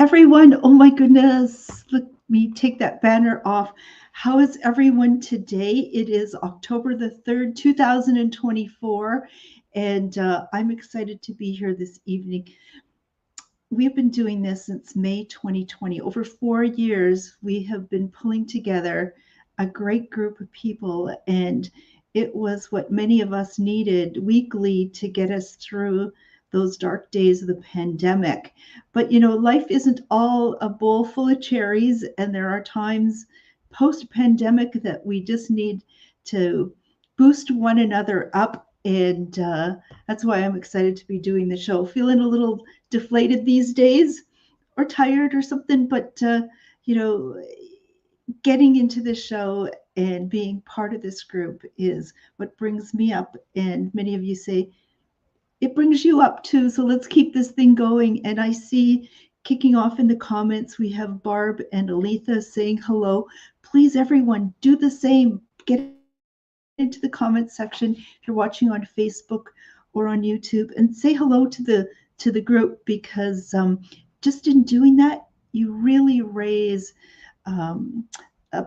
everyone. Oh my goodness. Let me take that banner off. How is everyone today? It is October the 3rd, 2024, and I'm excited to be here this evening. We've been doing this since May 2020. Over 4 years, we have been pulling together a great group of people, and it was what many of us needed weekly to get us through those dark days of the pandemic. But life isn't all a bowl full of cherries, and there are times post pandemic that we just need to boost one another up. And that's why I'm excited to be doing the show. Feeling a little deflated these days or tired or something, but you know getting into this show and being part of this group is what brings me up, and many of you say it brings you up too, so let's keep this thing going. And I see kicking off in the comments we have Barb and Aletha saying hello. Please everyone do the same. Get into the comments section if you're watching on Facebook or on YouTube, and say hello to the group, because just in doing that, you really raise um,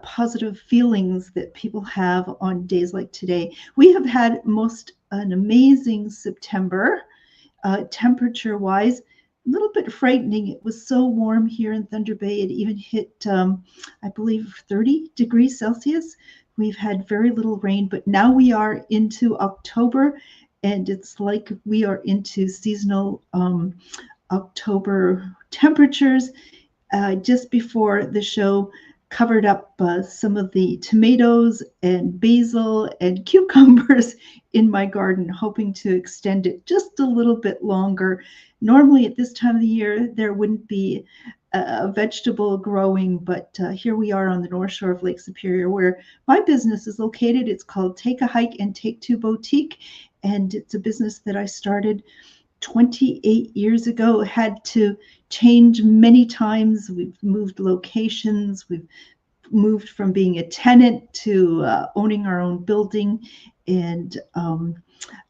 positive feelings that people have on days like today. We have had most an amazing September, temperature wise. A little bit frightening. It was so warm here in Thunder Bay. It even hit, I believe, 30 degrees Celsius. We've had very little rain, but now we are into October, and it's like we are into seasonal October temperatures. Just before the show, covered up some of the tomatoes and basil and cucumbers in my garden, hoping to extend it just a little bit longer. Normally at this time of the year, there wouldn't be a vegetable growing, but here we are on the North Shore of Lake Superior, where my business is located. It's called Take a Hike and Take Two Boutique, and it's a business that I started 28 years ago. Had to change many times. We've moved locations. We've moved from being a tenant to owning our own building, and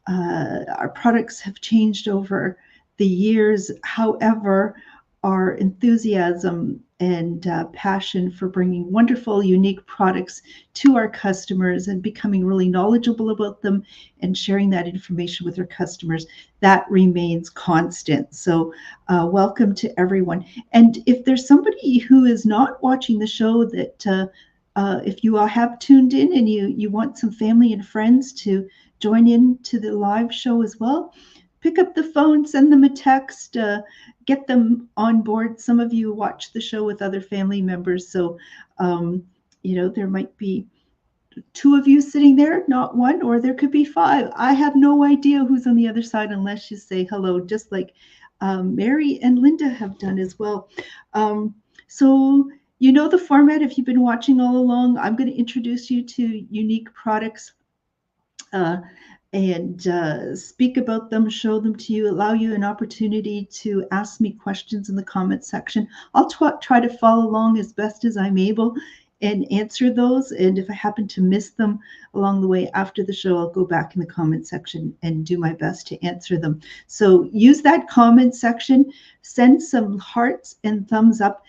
our products have changed over the years. However, our enthusiasm and passion for bringing wonderful, unique products to our customers and becoming really knowledgeable about them and sharing that information with our customers, that remains constant. So welcome to everyone. And if there's somebody who is not watching the show, that if you all have tuned in and you want some family and friends to join in to the live show as well, pick up the phone, send them a text, get them on board. Some of you watch the show with other family members, so there might be two of you sitting there, not one, or there could be five. I have no idea who's on the other side unless you say hello, just like Mary and Linda have done as well. So the format. If you've been watching all along, I'm going to introduce you to unique products. And speak about them, show them to you, allow you an opportunity to ask me questions in the comment section. I'll try to follow along as best as I'm able and answer those. And if I happen to miss them along the way after the show, I'll go back in the comment section and do my best to answer them. So use that comment section, send some hearts and thumbs up.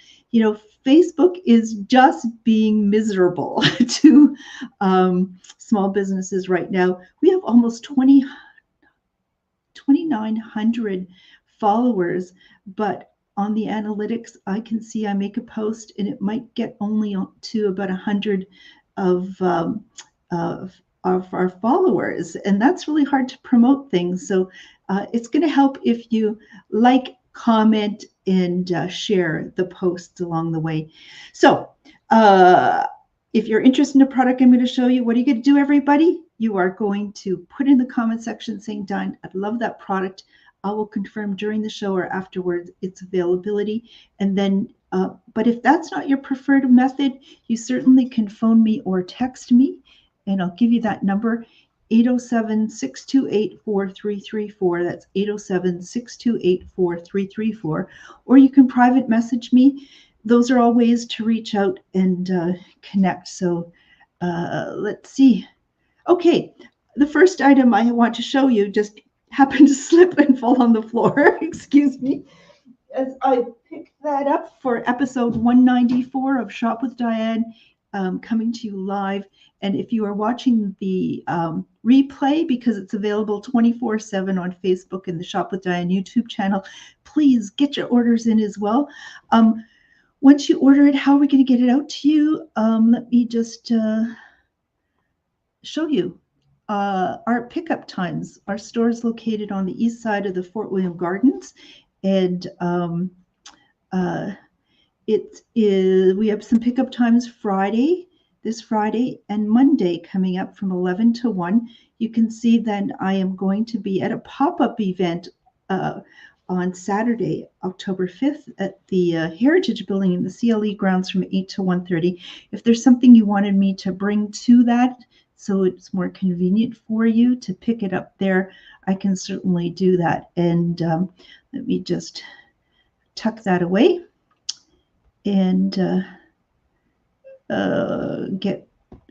Facebook is just being miserable to small businesses right now. We have almost 2,900 followers, but on the analytics, I can see I make a post and it might get only to about 100 of our followers, and that's really hard to promote things. So it's going to help if you like, comment, and share the posts along the way. So if you're interested in a product I'm going to show you, what are you going to do, everybody? You are going to put in the comment section saying, Diane, I'd love that product. I will confirm during the show or afterwards its availability. And then, but if that's not your preferred method, you certainly can phone me or text me, and I'll give you that number, 807-628-4334. That's 807-628-4334. Or you can private message me. Those are all ways to reach out and connect. So let's see. Okay, the first item I want to show you just happened to slip and fall on the floor. Excuse me. as I pick that up for episode 194 of Shop with Diane, coming to you live. And if you are watching the replay, because it's available 24/7 on Facebook and the Shop with Diane YouTube channel, please get your orders in as well. Once you order it, how are we going to get it out to you? Let me just show you. Our pickup times. Our store is located on the east side of the Fort William Gardens, and we have some pickup times this Friday, and Monday coming up from 11 to 1. You can see then I am going to be at a pop-up event on Saturday, October 5th at the Heritage Building in the CLE grounds from 8 to 1:30. If there's something you wanted me to bring to that, so it's more convenient for you to pick it up there, I can certainly do that. And let me just tuck that away and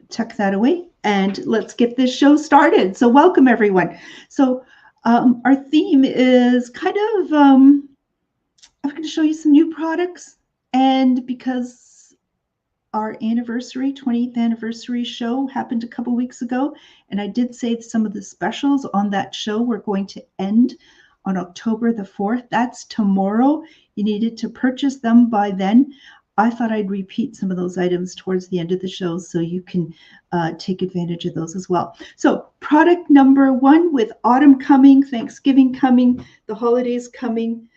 tuck that away, and let's get this show started. So welcome everyone. So our theme is kind of I'm going to show you some new products, and because our 20th anniversary show happened a couple weeks ago, and I did say some of the specials on that show were going to end on October the 4th. That's tomorrow. You needed to purchase them by then. I thought I'd repeat some of those items towards the end of the show so you can take advantage of those as well. So product number one, with autumn coming, Thanksgiving coming, the holidays coming,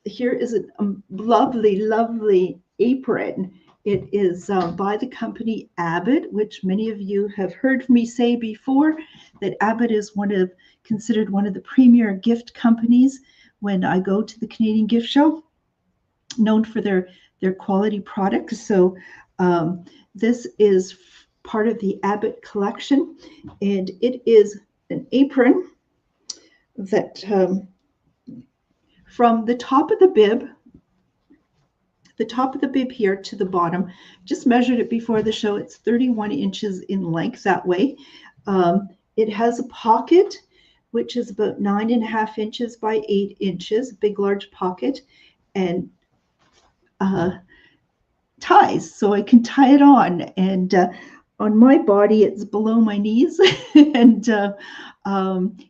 here is a lovely, lovely apron. It is by the company Abbott, which many of you have heard me say before, that Abbott is considered one of the premier gift companies when I go to the Canadian Gift Show, known for their quality products. So this is part of the Abbott collection, and it is an apron that from the top of the bib here to the bottom, just measured it before the show, it's 31 inches in length that way. It has a pocket, which is about 9.5 inches by 8 inches, big, large pocket, and ties, so I can tie it on. And on my body, it's below my knees, and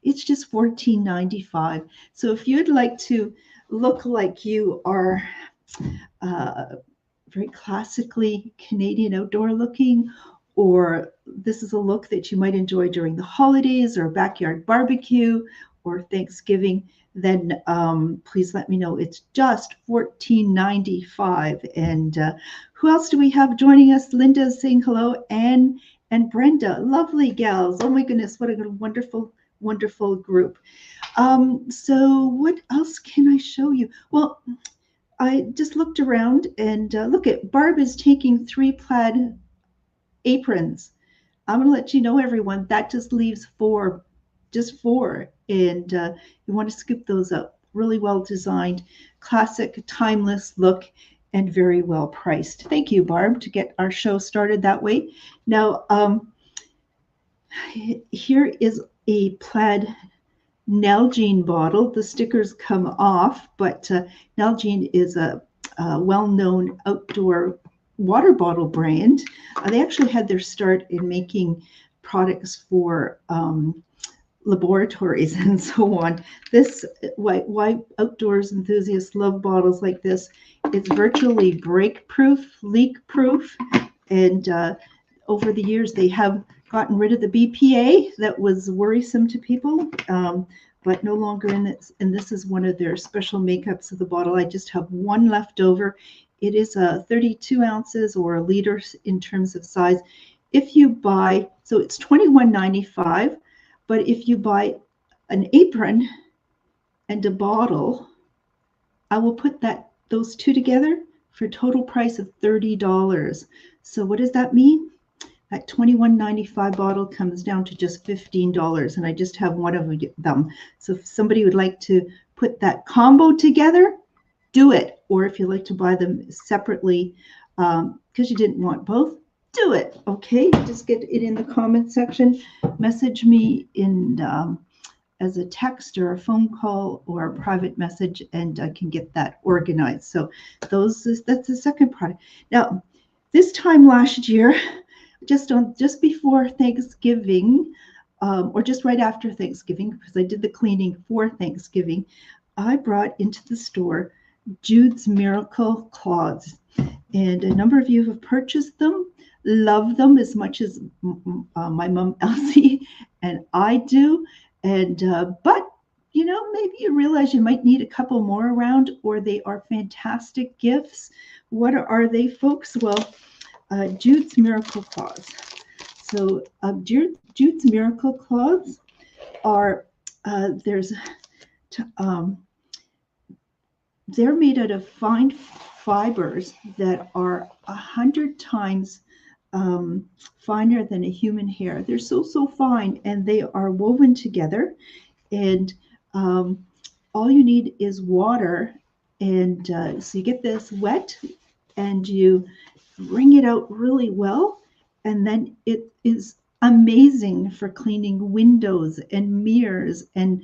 it's just $14.95. So if you'd like to look like you are very classically Canadian outdoor looking, or this is a look that you might enjoy during the holidays or backyard barbecue or Thanksgiving, then please let me know. It's just $14.95. And who else do we have joining us? Linda is saying hello, Anne and Brenda, lovely gals. Oh my goodness, what a wonderful, wonderful group. So what else can I show you? Well, I just looked around, and look at Barb is taking 3 plaid aprons. I'm going to let you know, everyone, that just leaves 4, just 4. And you want to scoop those up. Really well designed, classic, timeless look, and very well priced. Thank you, Barb, to get our show started that way. Now, here is a plaid Nalgene bottle. The stickers come off, but Nalgene is a well-known outdoor water bottle brand. They actually had their start in making products for laboratories and so on. This, why outdoors enthusiasts love bottles like this. It's virtually break-proof, leak-proof, and over the years they have gotten rid of the BPA that was worrisome to people, but no longer in this. And this is one of their special makeups of the bottle. I just have one left over. It is 32 ounces or a liter in terms of size. If you buy, so it's $21.95, but if you buy an apron and a bottle, I will put those two together for a total price of $30. So what does that mean? That $21.95 bottle comes down to just $15, and I just have one of them. So if somebody would like to put that combo together, do it. Or if you like to buy them separately because you didn't want both, do it. Okay, just get it in the comment section. Message me in as a text or a phone call or a private message, and I can get that organized. So that's the second product. Now, this time last year, just before Thanksgiving, or just right after Thanksgiving, because I did the cleaning for Thanksgiving, I brought into the store Jude's Miracle Cloths, and a number of you have purchased them, love them as much as my mom Elsie and I do. And but maybe you realize you might need a couple more around, or they are fantastic gifts. What are they, folks? Well, Jude's Miracle Cloths. So Jude's Miracle Cloths are they're made out of fine fibers that are 100 times finer than a human hair. They're so fine, and they are woven together. And all you need is water, and so you get this wet, and you wring it out really well, and then it is amazing for cleaning windows and mirrors and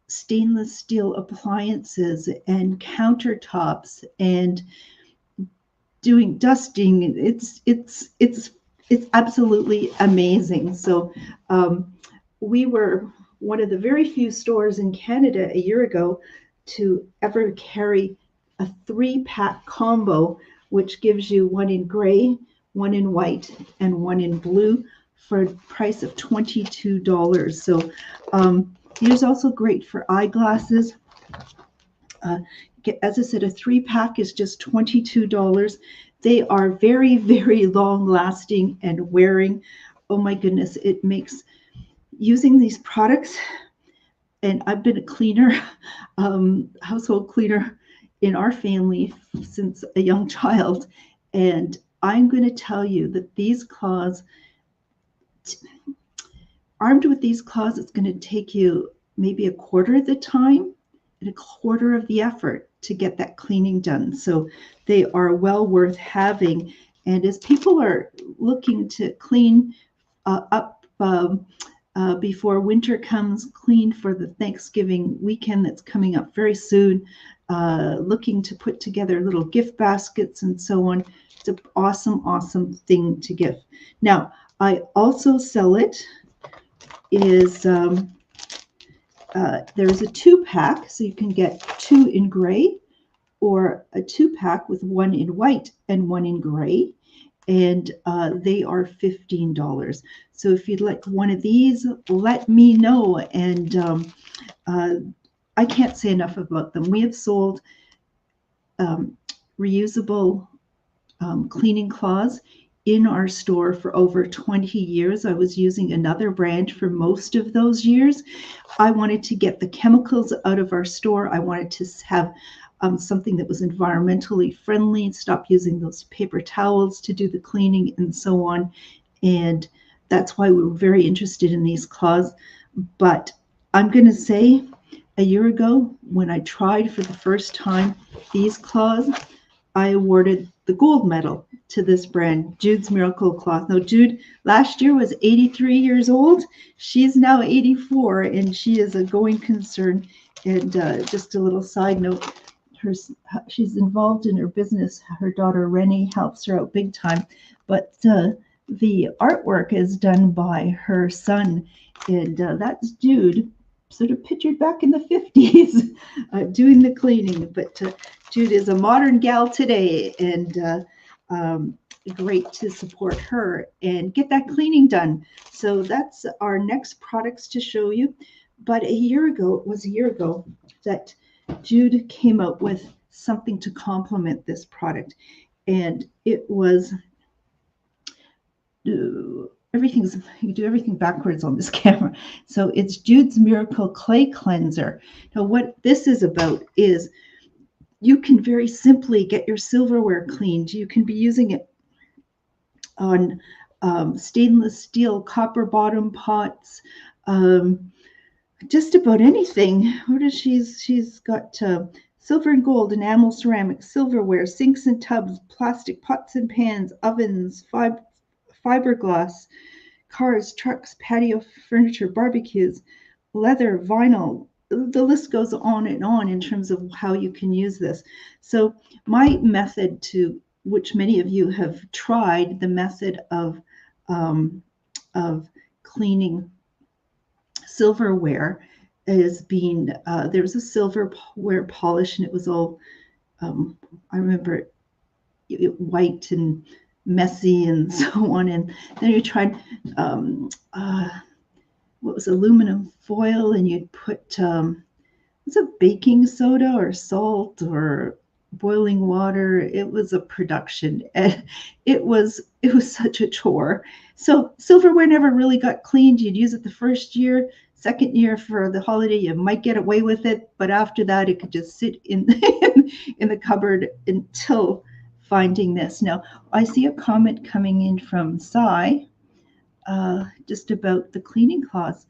stainless steel appliances and countertops and doing dusting. It's absolutely amazing. So we were one of the very few stores in Canada a year ago to ever carry a 3-pack combo, which gives you one in gray, one in white, and one in blue for a price of $22. So these are also great for eyeglasses. As I said, a 3-pack is just $22. They are very, very long lasting and wearing. Oh my goodness, it makes using these products, and I've been a cleaner, household cleaner in our family since a young child, and I'm going to tell you that these cloths, armed with these cloths, it's going to take you maybe a quarter of the time and a quarter of the effort to get that cleaning done. So they are well worth having. And as people are looking to clean up before winter comes, clean for the Thanksgiving weekend that's coming up very soon, looking to put together little gift baskets and so on, it's an awesome thing to give. Now, I also sell it is there's a 2-pack, so you can get 2 in gray, or a 2-pack with 1 in white and 1 in gray, and they are $15. So if you'd like one of these, let me know. And I can't say enough about them. We have sold reusable cleaning cloths in our store for over 20 years. I was using another brand for most of those years. I wanted to get the chemicals out of our store. I wanted to have something that was environmentally friendly and stop using those paper towels to do the cleaning and so on. And that's why we were very interested in these cloths. But I'm going to say, a year ago, when I tried for the first time these cloths, I awarded the gold medal to this brand, Jude's Miracle Cloth. Now, Jude last year was 83 years old. She's now 84, and she is a going concern. And just a little side note, she's involved in her business. Her daughter Rennie helps her out big time. But the artwork is done by her son, and that's Jude, sort of pictured back in the 50s, doing the cleaning. But Jude is a modern gal today, and great to support her and get that cleaning done. So that's our next products to show you. But it was a year ago that Jude came out with something to complement this product, and it was you do everything backwards on this camera. So it's Jude's Miracle Clay Cleanser. Now, what this is about is you can very simply get your silverware cleaned. You can be using it on stainless steel, copper bottom pots, just about anything. She's got silver and gold, enamel, ceramic, silverware, sinks and tubs, plastic pots and pans, ovens, fiberglass, cars, trucks, patio furniture, barbecues, leather, vinyl. The list goes on and on in terms of how you can use this. So my method, to which many of you have tried, the method um, of cleaning silverware, is being there was a silverware polish, and it was all I remember white and messy and so on. And then you tried what was aluminum foil, and you'd put was it baking soda or salt or boiling water? It was a production, and it was such a chore. So silverware never really got cleaned. You'd use it the first year, second year for the holiday, you might get away with it, but after that, it could just sit in in the cupboard until finding this. Now, I see a comment coming in from Cy, just about the cleaning cloths.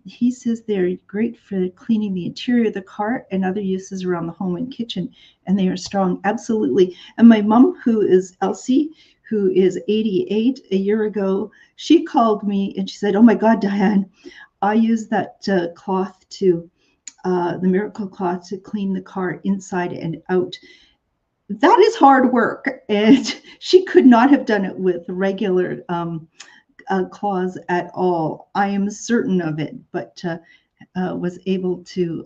He says they're great for cleaning the interior of the car and other uses around the home and kitchen, and they are strong. Absolutely. And my mom, who is Elsie, who is 88, a year ago, she called me and she said, "Oh my God, Diane, I use that cloth to, the miracle cloth, to clean the car inside and out." That is hard work, and she could not have done it with regular clause at all. I am certain of it, but was able to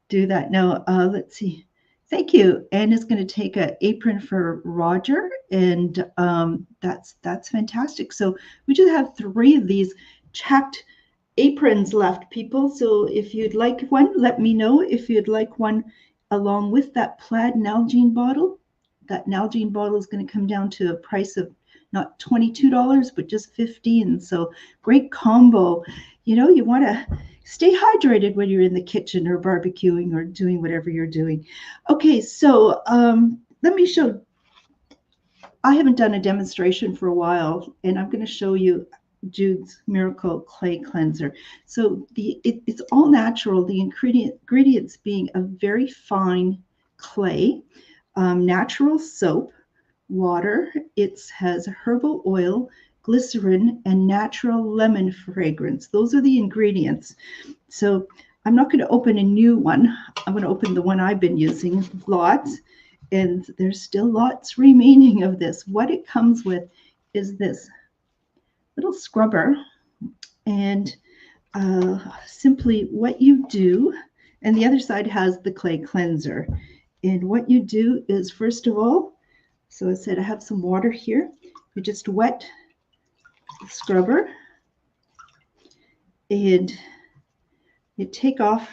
do that. Now, let's see. Thank you. Anne is going to take an apron for Roger, and that's fantastic. So we just have 3 of these checked aprons left, people. So if you'd like one, let me know. If you'd like one along with that plaid Nalgene bottle, that Nalgene bottle is going to come down to a price of not $22, but just 15. So great combo. You want to stay hydrated when you're in the kitchen or barbecuing or doing whatever you're doing. Okay, so let me show. I haven't done a demonstration for a while, and I'm going to show you Jude's Miracle Clay Cleanser. So it's all natural, the ingredients being a very fine clay, natural soap, water. It has herbal oil, glycerin, and natural lemon fragrance. Those are the ingredients. So I'm not going to open a new one. I'm going to open the one I've been using, lots, and there's still lots remaining of this. What it comes with is this little scrubber, and simply what you do, and the other side has the clay cleanser. And what you do is, first of all, so I said I have some water here. You just wet the scrubber, and you take off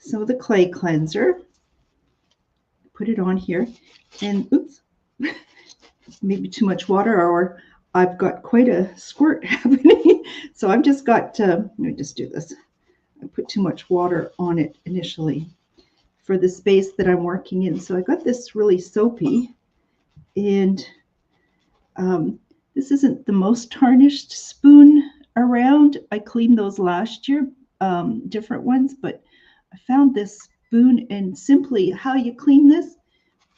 some of the clay cleanser, put it on here, and oops, maybe too much water, or I've got quite a squirt happening. So I've just got, let me just do this. I put too much water on it initially for the space that I'm working in. So I got this really soapy, and this isn't the most tarnished spoon around. I cleaned those last year, different ones, but I found this spoon, and simply how you clean this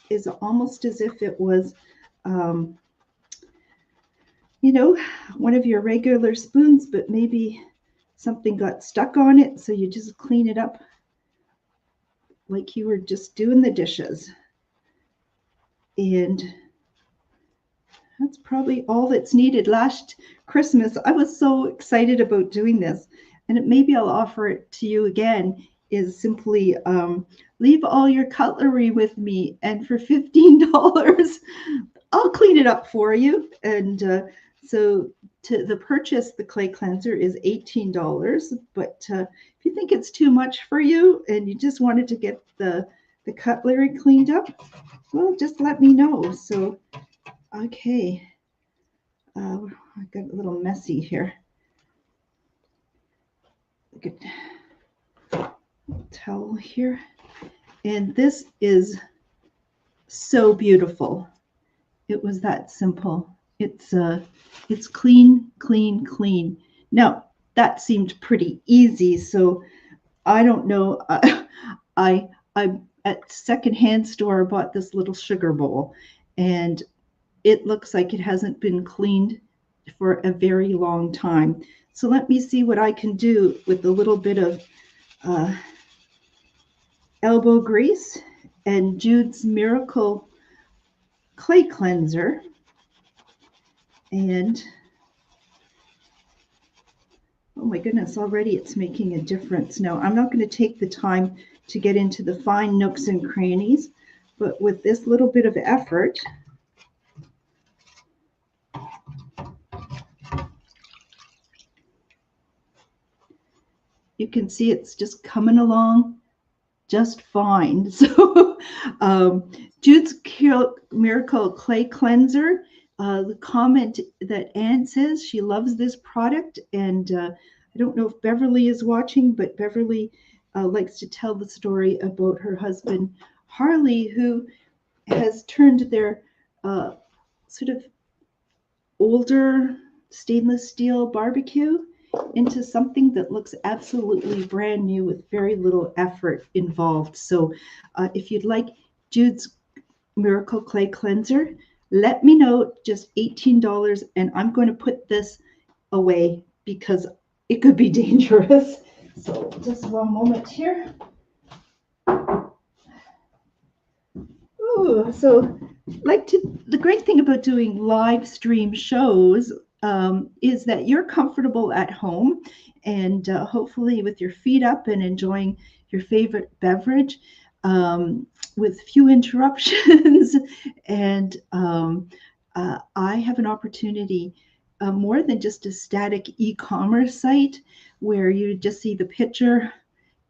is almost as if it was, one of your regular spoons, but maybe something got stuck on it. So you just clean it up like you were just doing the dishes. And that's probably all that's needed. Last Christmas, I was so excited about doing this, and maybe I'll offer it to you again, is simply leave all your cutlery with me, and for $15, I'll clean it up for you. And so the purchase, the clay cleanser, is $18. But if you think it's too much for you and you just wanted to get the cutlery cleaned up, well, just let me know. So, okay. I got a little messy here. Good towel here. And this is so beautiful. It was that simple. It's clean, clean, clean. Now, that seemed pretty easy, so I don't know. I at secondhand store bought this little sugar bowl, and it looks like it hasn't been cleaned for a very long time. So let me see what I can do with a little bit of elbow grease and Jude's Miracle Clay Cleanser. And oh my goodness, already it's making a difference. Now, I'm not going to take the time to get into the fine nooks and crannies, but with this little bit of effort, you can see it's just coming along just fine. So Jude's Miracle Clay Cleanser, the comment that Anne says she loves this product, and I don't know if Beverly is watching, but Beverly likes to tell the story about her husband Harley, who has turned their sort of older stainless steel barbecue into something that looks absolutely brand new with very little effort involved. So if you'd like Jude's Miracle Clay Cleanser, let me know. Just $18, and I'm going to put this away because it could be dangerous. So just one moment here. Ooh, so the great thing about doing live stream shows is that you're comfortable at home, and hopefully with your feet up and enjoying your favorite beverage with few interruptions. And I have an opportunity more than just a static e-commerce site where you just see the picture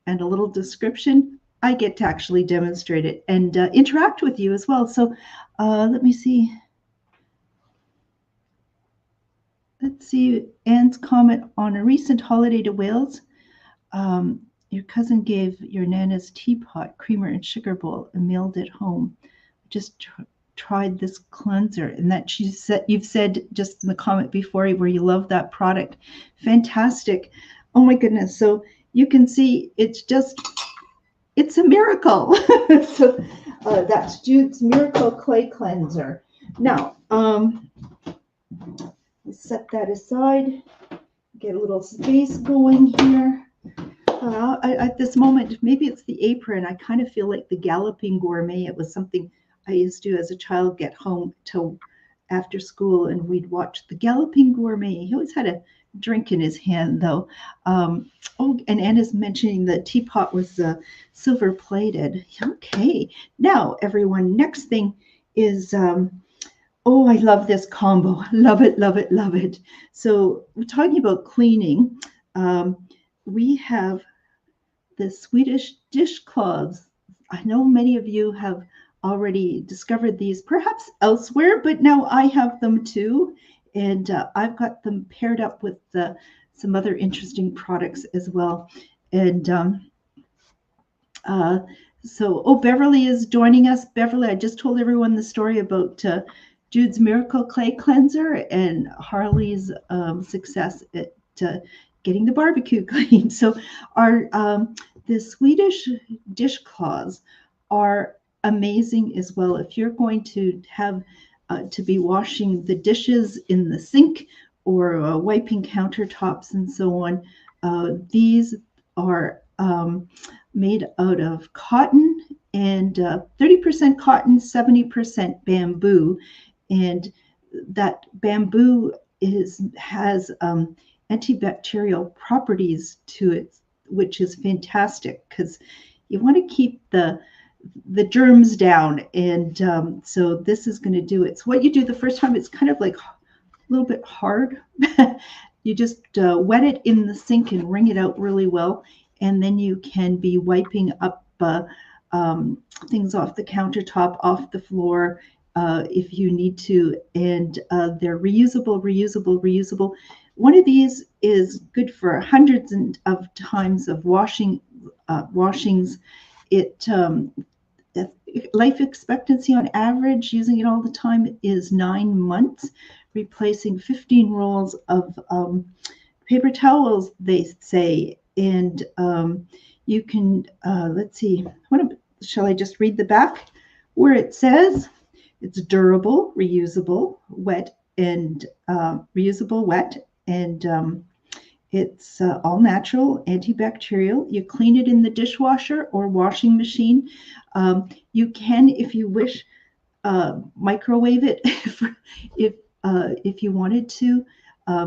and a little description. I get to actually demonstrate it and interact with you as well. So let me see. Let's see Anne's comment on a recent holiday to Wales. Your cousin gave your Nana's teapot, creamer, and sugar bowl and mailed it home. Just tried this cleanser, and that you've said just in the comment before where you love that product. Fantastic. Oh my goodness. So you can see it's a miracle. So that's Jude's Miracle Clay Cleanser. Now, let's set that aside. Get a little space going here. At this moment, maybe it's the apron. I kind of feel like the Galloping Gourmet. It was something I used to, as a child, get home till after school, and we'd watch the Galloping Gourmet. He always had a drink in his hand, though. Oh, and Anna's mentioning the teapot was silver plated. Okay, now everyone, next thing is oh, I love this combo. Love it, love it, love it. So we're talking about cleaning. We have the Swedish dishcloths. I know many of you have already discovered these perhaps elsewhere, but now I have them too. And I've got them paired up with some other interesting products as well. And so Beverly is joining us. Beverly, I just told everyone the story about Jude's Miracle Clay Cleanser and Harley's success at getting the barbecue clean. So the Swedish dishcloths are amazing as well. If you're going to have to be washing the dishes in the sink or wiping countertops and so on, these are made out of cotton and 30% cotton, 70% bamboo. And that bamboo has antibacterial properties to it, which is fantastic because you want to keep the germs down. And so this is going to do it. So what you do the first time, it's kind of like a little bit hard. You just wet it in the sink and wring it out really well. And then you can be wiping up things off the countertop, off the floor, if you need to. And they're reusable. One of these is good for hundreds of times of washings. Life expectancy on average, using it all the time, is 9 months, replacing 15 rolls of paper towels, they say. And you can, let's see, shall I just read the back where it says it's durable, reusable, wet and reusable wet, and it's all natural, antibacterial. You clean it in the dishwasher or washing machine. You can, if you wish, microwave it if you wanted to.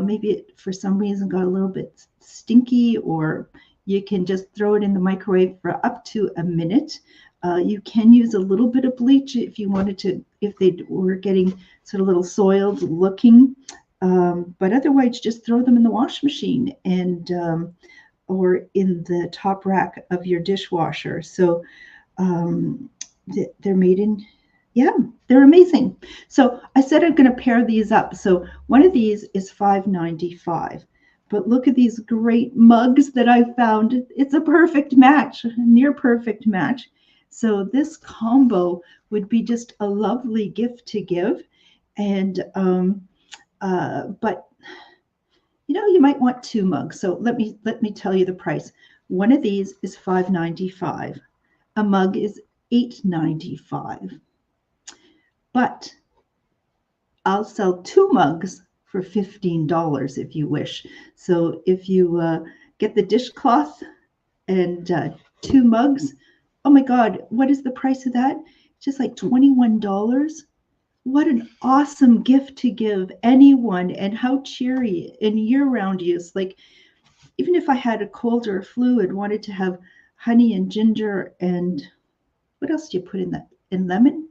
Maybe it for some reason got a little bit stinky, or you can just throw it in the microwave for up to a minute. You can use a little bit of bleach if you wanted to, if they were getting sort of a little soiled looking. But otherwise, just throw them in the wash machine and or in the top rack of your dishwasher. So um, they're made in, yeah, they're amazing. So I said I'm going to pair these up. So one of these is $5.95. But look at these great mugs that I found. It's a perfect match, a near perfect match. So this combo would be just a lovely gift to give. And but you might want two mugs. So let me tell you the price. One of these is $5.95. A mug is $8.95. But I'll sell two mugs for $15 if you wish. So if you get the dishcloth and two mugs, oh my God, what is the price of that? Just like $21. What an awesome gift to give anyone, and how cheery in year-round use. Like, even if I had a cold or a flu and wanted to have honey and ginger and what else do you put in that? And lemon?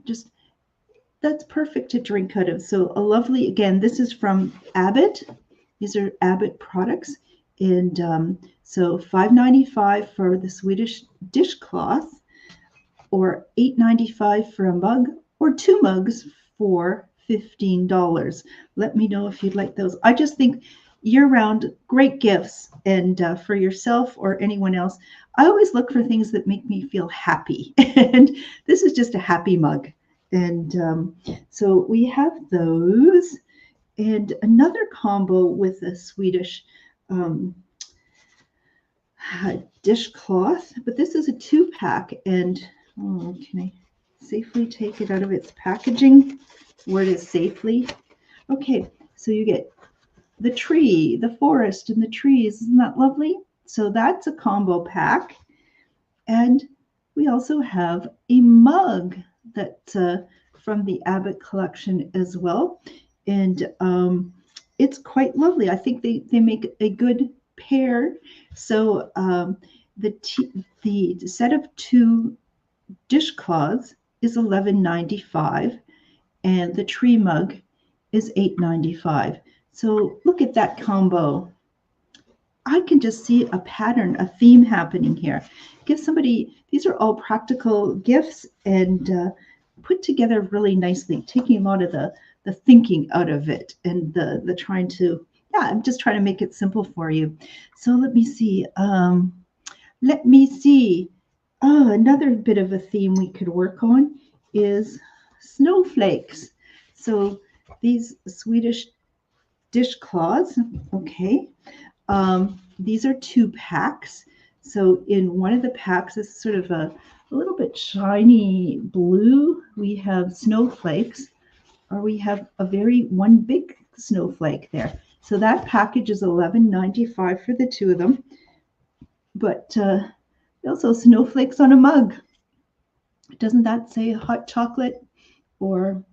Just that's perfect to drink out of. So a lovely, again, this is from Abbott. These are Abbott products. And so $5.95 for the Swedish dishcloth, or $8.95 for a mug, or two mugs for $15. Let me know if you'd like those. I just think year-round, great gifts, and for yourself or anyone else. I always look for things that make me feel happy, and this is just a happy mug. And so we have those, and another combo with a Swedish dishcloth, but this is a 2-pack, and can I safely take it out of its packaging? Word is safely. Okay, so you get the tree, the forest, and the trees. Isn't that lovely? So that's a combo pack. And we also have a mug that's from the Abbott collection as well. And it's quite lovely. I think they make a good pair. So the set of two dishcloths is $11.95, and the tree mug is $8.95. So look at that combo. I can just see a pattern, a theme happening here. Give somebody, these are all practical gifts and put together really nicely, taking a lot of the thinking out of it and the trying to, I'm just trying to make it simple for you. So let me see. Oh, another bit of a theme we could work on is snowflakes. So these Swedish dishcloths, okay. These are 2 packs. So in one of the packs is sort of a little bit shiny blue. We have snowflakes, or we have one big snowflake there. So that package is $11.95 for the 2 of them. But also snowflakes on a mug. Doesn't that say hot chocolate or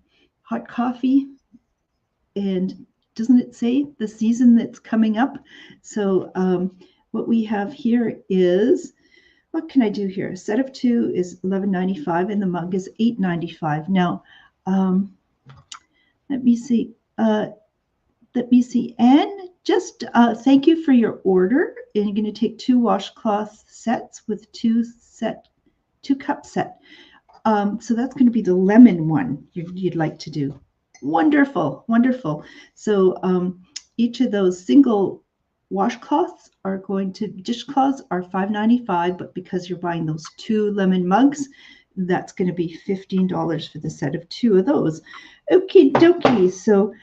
hot coffee? And doesn't it say the season that's coming up? So what we have here is, what can I do here? A set of 2 is $11.95 and the mug is $8.95. Now, let me see. Anne, just thank you for your order. And you're going to take 2 washcloth sets with 2 cup set. So that's going to be the lemon one you'd like to do. Wonderful, wonderful. So each of those single washcloths dishcloths are $5.95, but because you're buying those 2 lemon mugs, that's going to be $15 for the set of 2 of those. Okay, dokie. So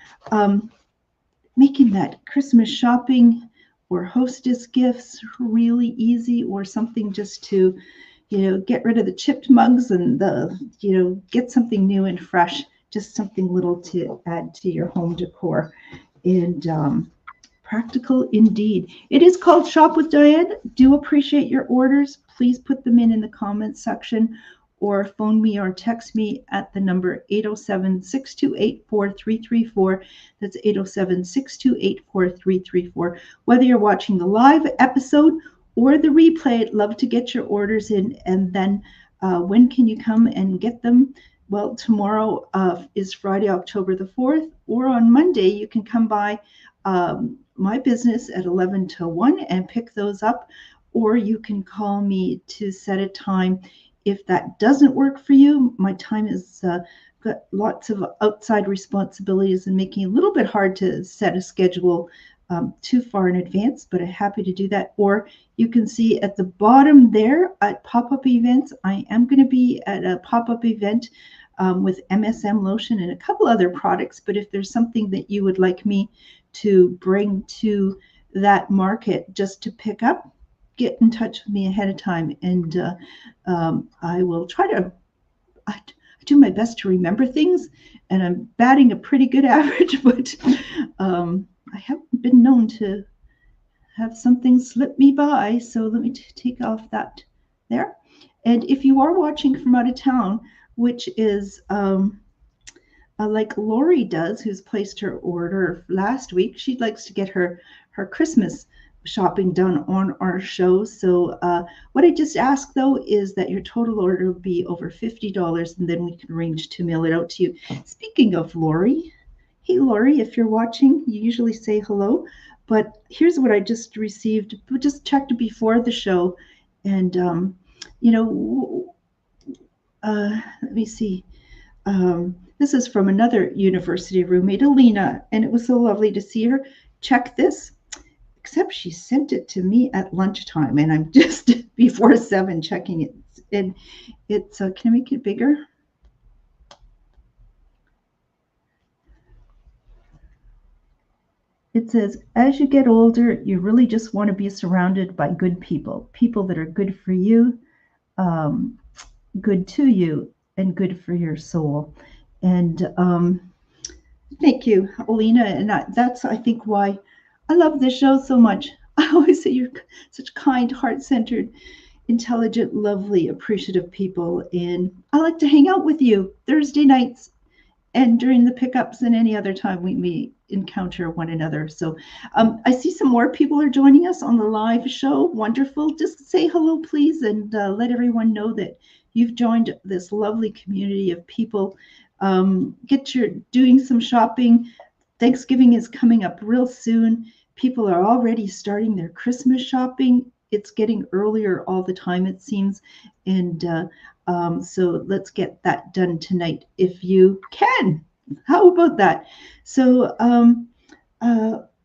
making that Christmas shopping or hostess gifts really easy, or something just to, get rid of the chipped mugs and get something new and fresh just something little to add to your home decor. And practical indeed. It is called Shop with Diane. Do appreciate your orders. Please put them in the comments section or phone me or text me at the number 807-628-4334. That's 807-628-4334. Whether you're watching the live episode or the replay, I'd love to get your orders in. And then when can you come and get them? Well, tomorrow is Friday, October the 4th, or on Monday, you can come by my business at 11 to 1 and pick those up, or you can call me to set a time. If that doesn't work for you, my time is got lots of outside responsibilities and making it a little bit hard to set a schedule too far in advance, but I'm happy to do that. Or you can see at the bottom there at pop-up events, I am going to be at a pop-up event with MSM lotion and a couple other products. But if there's something that you would like me to bring to that market just to pick up, get in touch with me ahead of time, and I will try to I do my best to remember things, and I'm batting a pretty good average, but I haven't been known to have something slip me by. So let me take off that there. And if you are watching from out of town, which is like Lori does, who's placed her order last week, she likes to get her Christmas shopping done on our show. So what I just ask though is that your total order will be over $50, and then we can arrange to mail it out to you. Speaking of Lori, hey Lori, if you're watching, you usually say hello, but here's what I just received. We just checked before the show, and let me see. This is from another university roommate, Alina, and it was so lovely to see her. Check this. Except she sent it to me at lunchtime, and I'm just before 7 checking it. And it's, can I make it bigger? It says, as you get older, you really just want to be surrounded by good people, people that are good for you, good to you, and good for your soul. And thank you, Alina. And that's, I think, why I love this show so much. I always say you're such kind, heart-centered, intelligent, lovely, appreciative people. And I like to hang out with you Thursday nights and during the pickups and any other time we encounter one another. So I see some more people are joining us on the live show. Wonderful. Just say hello, please, and let everyone know that you've joined this lovely community of people. Doing some shopping. Thanksgiving is coming up real soon. People are already starting their Christmas shopping. It's getting earlier all the time, it seems. And so let's get that done tonight if you can. How about that? So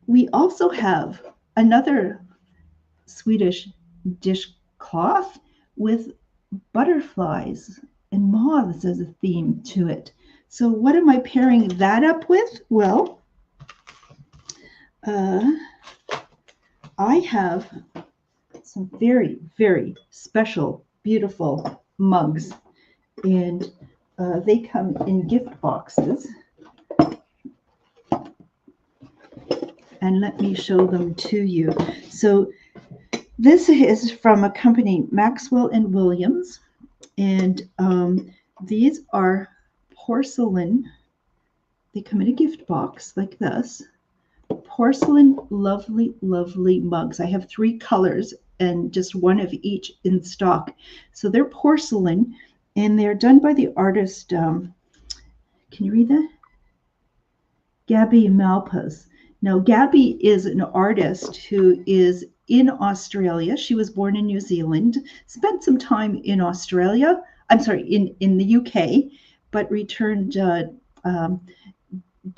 we also have another Swedish dishcloth with butterflies and moths as a theme to it. So what am I pairing that up with? Well, I have some very, very special, beautiful mugs, and they come in gift boxes. And let me show them to you. So this is from a company, Maxwell and Williams, and these are porcelain. They come in a gift box like this. Porcelain, lovely, lovely mugs. I have 3 colors and just one of each in stock. So they're porcelain, and they're done by the artist, can you read that? Gabby Malpas. Now, Gabby is an artist who is in Australia. She was born in New Zealand, spent some time in Australia, in the UK, but returned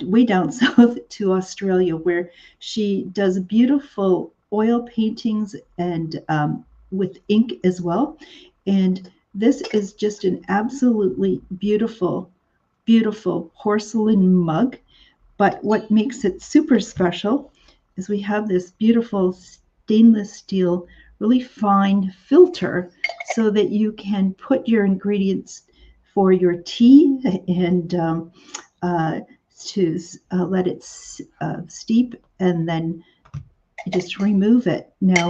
way down south to Australia, where she does beautiful oil paintings and with ink as well. And this is just an absolutely beautiful, beautiful porcelain mug. But what makes it super special is we have this beautiful stainless steel, really fine filter so that you can put your ingredients for your tea and to let it steep, and then just remove it. Now,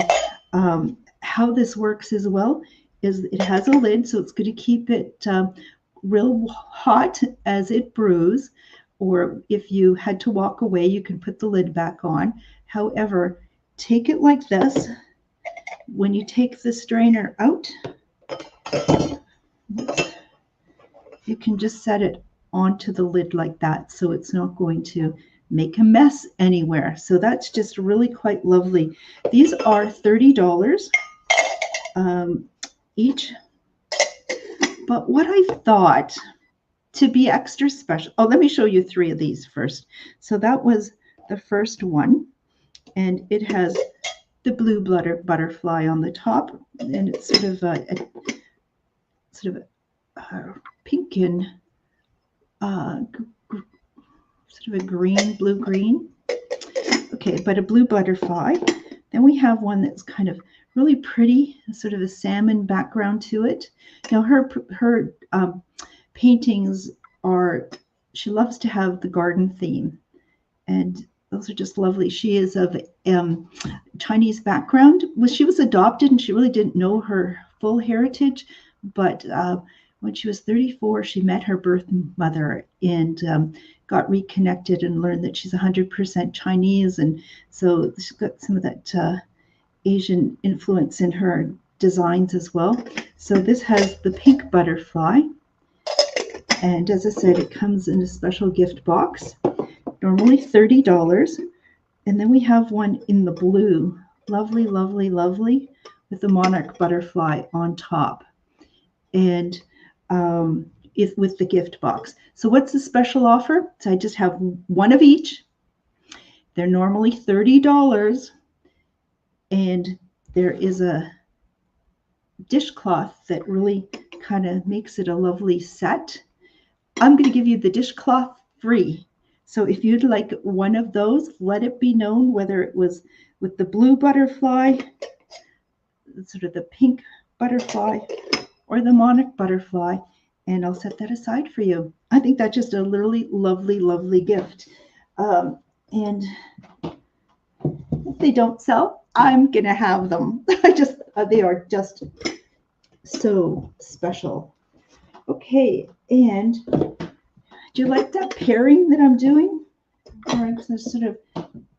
how this works as well is it has a lid, so it's going to keep it real hot as it brews, or if you had to walk away, you can put the lid back on. However, take it like this. When you take the strainer out, you can just set it onto the lid like that, so it's not going to make a mess anywhere. So that's just really quite lovely. These are $30 each. But what I thought to be extra special, oh, let me show you 3 of these first. So that was the first one, and it has the blue butterfly on the top, and it's sort of a pink and sort of a green, blue-green. Okay, but a blue butterfly. Then we have one that's kind of really pretty, sort of a salmon background to it. Now her paintings are, she loves to have the garden theme, and those are just lovely. She is of Chinese background. Well, she was adopted and she really didn't know her full heritage, but when she was 34, she met her birth mother and got reconnected and learned that she's 100% Chinese. And so she's got some of that Asian influence in her designs as well. So this has the pink butterfly. And as I said, it comes in a special gift box, normally $30. And then we have one in the blue, lovely, lovely, lovely, with the monarch butterfly on top. And with the gift box. So what's the special offer? So I just have one of each. They're normally $30. And there is a dishcloth that really kind of makes it a lovely set. I'm going to give you the dishcloth free. So if you'd like one of those, let it be known whether it was with the blue butterfly, sort of the pink butterfly, or the monarch butterfly, and I'll set that aside for you. I think that's just a really lovely, lovely gift. And if they don't sell, I'm going to have them. They are just so special. Okay, and do you like that pairing that I'm doing? Or I'm sort of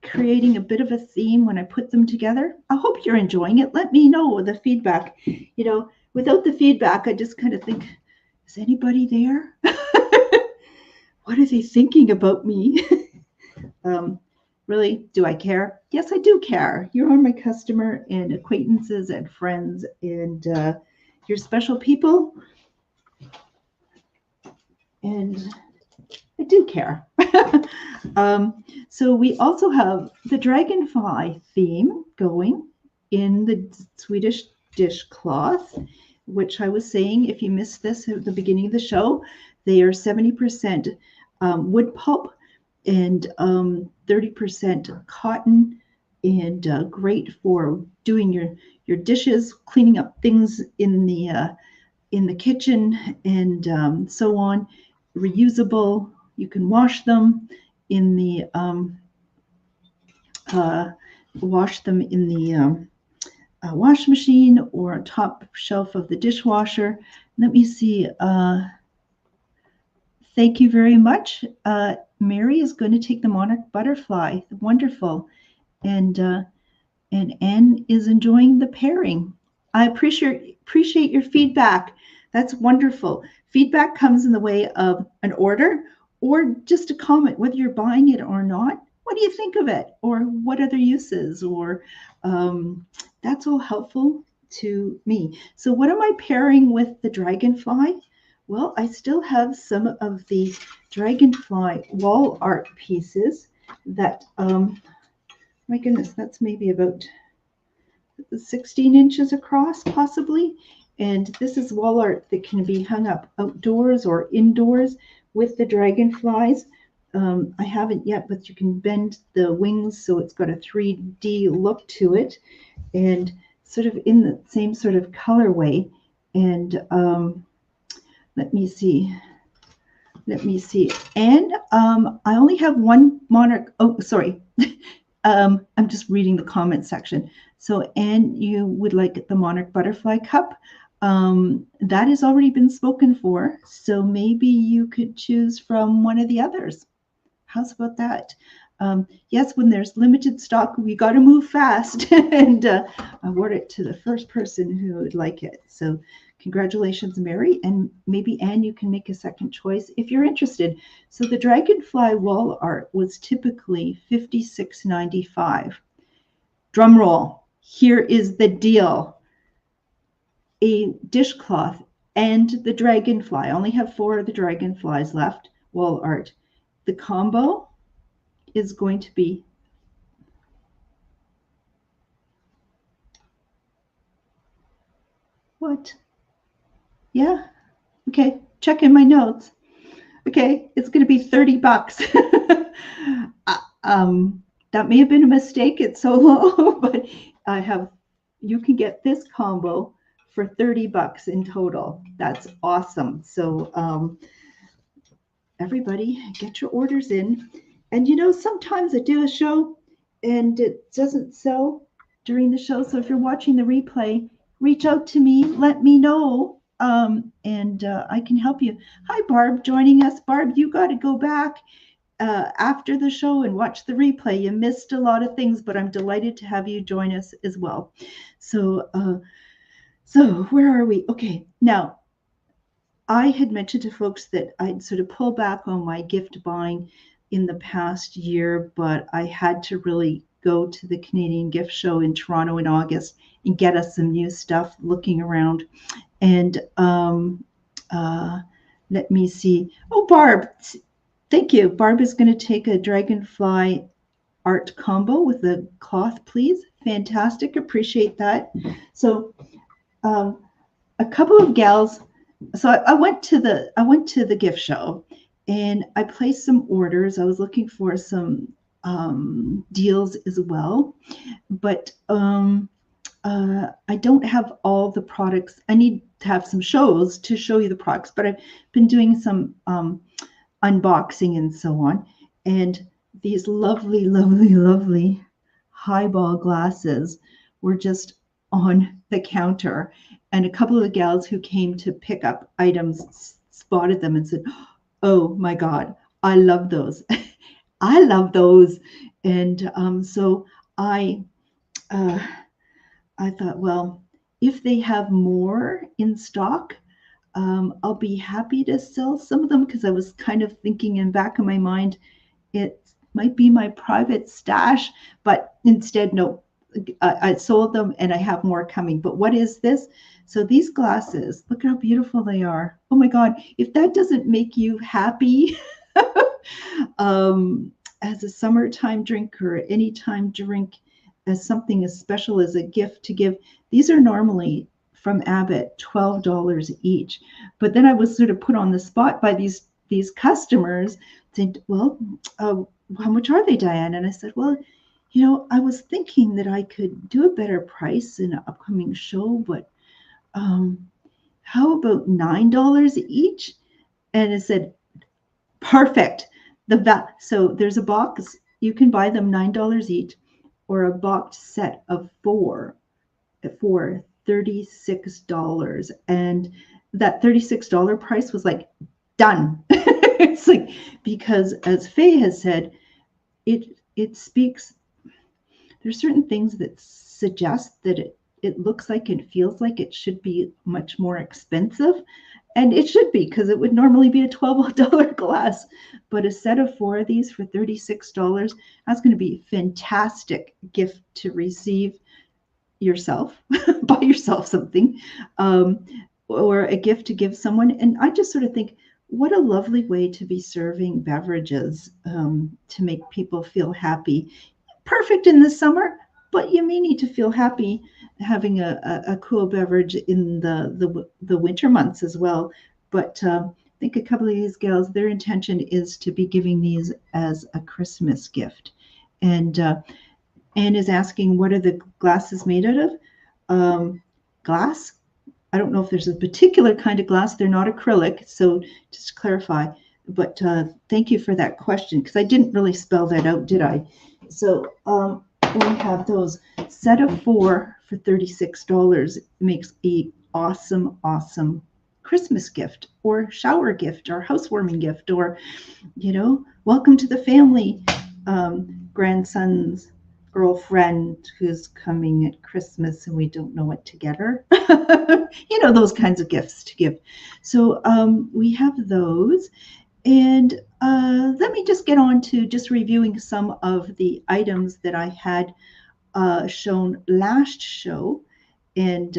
creating a bit of a theme when I put them together. I hope you're enjoying it. Let me know the feedback. You know, without the feedback, I just kind of think, is anybody there? What are they thinking about me? Really, do I care? Yes, I do care. You are my customer and acquaintances and friends, and you're special people. And I do care. So we also have the dragonfly theme going in the Swedish dishcloth, which I was saying, if you missed this at the beginning of the show, they are 70% wood pulp and 30% cotton, and great for doing your dishes, cleaning up things in the kitchen, and so on. Reusable. You can wash them in the wash machine or on top shelf of the dishwasher. Let me see. Thank you very much. Mary is going to take the monarch butterfly. Wonderful. And Anne is enjoying the pairing. I appreciate your feedback. That's wonderful. Feedback comes in the way of an order or just a comment, whether you're buying it or not. What do you think of it? Or what other uses? Or that's all helpful to me. So what am I pairing with the dragonfly? Well, I still have some of the dragonfly wall art pieces that, my goodness, that's maybe about 16 inches across, possibly. And this is wall art that can be hung up outdoors or indoors with the dragonflies. I haven't yet, but you can bend the wings so it's got a 3D look to it, and sort of in the same sort of colorway. And let me see. Let me see. And I only have one monarch. Oh, sorry. I'm just reading the comment section. So, Anne, you would like the Monarch Butterfly Cup. That has already been spoken for. So maybe you could choose from one of the others. How's about that? Yes, when there's limited stock, we got to move fast and award it to the first person who would like it. So congratulations, Mary. And maybe, Anne, you can make a second choice if you're interested. So the dragonfly wall art was typically $56.95. Drum roll. Here is the deal. A dishcloth and the dragonfly. I only have 4 of the dragonflies left, wall art. The combo is going to be what? Yeah. Okay. Check in my notes. Okay. It's going to be $30. That may have been a mistake. It's so low, but you can get this combo for $30 in total. That's awesome. So, everybody get your orders in. And sometimes I do a show and it doesn't sell during the show. So if you're watching the replay, reach out to me, let me know, and I can help you. Hi, Barb, joining us. Barb, you got to go back after the show and watch the replay. You missed a lot of things, but I'm delighted to have you join us as well. So where are we? Okay, now I had mentioned to folks that I'd sort of pull back on my gift buying in the past year, but I had to really go to the Canadian Gift Show in Toronto in August and get us some new stuff looking around. And let me see. Oh, Barb, thank you. Barb is going to take a dragonfly art combo with a cloth, please. Fantastic. Appreciate that. So a couple of gals. So I went to the gift show and I placed some orders. I was looking for some deals as well, but I don't have all the products. I need to have some shows to show you the products, but I've been doing some unboxing and so on. And these lovely, lovely, lovely highball glasses were just on the counter. And a couple of the gals who came to pick up items spotted them and said, "Oh my God, I love those." I love those. And so I thought, well, if they have more in stock, I'll be happy to sell some of them, because I was kind of thinking in back of my mind, it might be my private stash, but instead, no, I sold them and I have more coming. But what is this? So these glasses, look how beautiful they are. Oh my God, if that doesn't make you happy, as a summertime drink or anytime drink, as something as special as a gift to give. These are normally from Abbott $12 each, but then I was sort of put on the spot by these customers saying, "Well, how much are they, Diane?" And I said, "Well, I was thinking that I could do a better price in an upcoming show, but how about $9 each?" And I said, "Perfect." So there's a box. You can buy them $9 each, or a boxed set of 4 for $36. And that $36 price was like done. It's like, because as Faye has said, it speaks. There's certain things that suggest that it looks like and feels like it should be much more expensive. And it should be, because it would normally be a $12 glass. But a set of 4 of these for $36, that's going to be a fantastic gift to receive yourself. Buy yourself something, or a gift to give someone. And I just sort of think, what a lovely way to be serving beverages, to make people feel happy. Perfect in the summer, but you may need to feel happy having a cool beverage in the winter months as well. But I think a couple of these gals, their intention is to be giving these as a Christmas gift. And Anne is asking, what are the glasses made out of? Glass, I don't know if there's a particular kind of glass. They're not acrylic, so just to clarify. But thank you for that question, because I didn't really spell that out, did I? So we have those set of 4 for $36. It makes a awesome Christmas gift or shower gift or housewarming gift, or welcome to the family, grandson's girlfriend who's coming at Christmas and we don't know what to get her. Those kinds of gifts to give. So we have those. And let me just get on to just reviewing some of the items that I had shown last show. And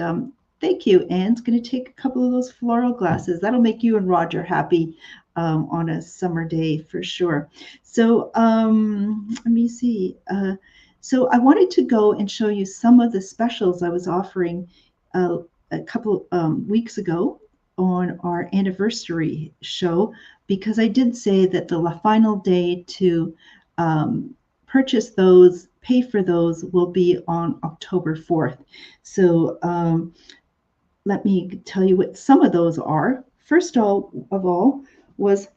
thank you. Anne's going to take a couple of those floral glasses. That'll make you and Roger happy on a summer day for sure. So let me see. So I wanted to go and show you some of the specials I was offering a couple weeks ago on our anniversary show, because I did say that the final day to purchase those, pay for those, will be on October 4th. So let me tell you what some of those are. First of all was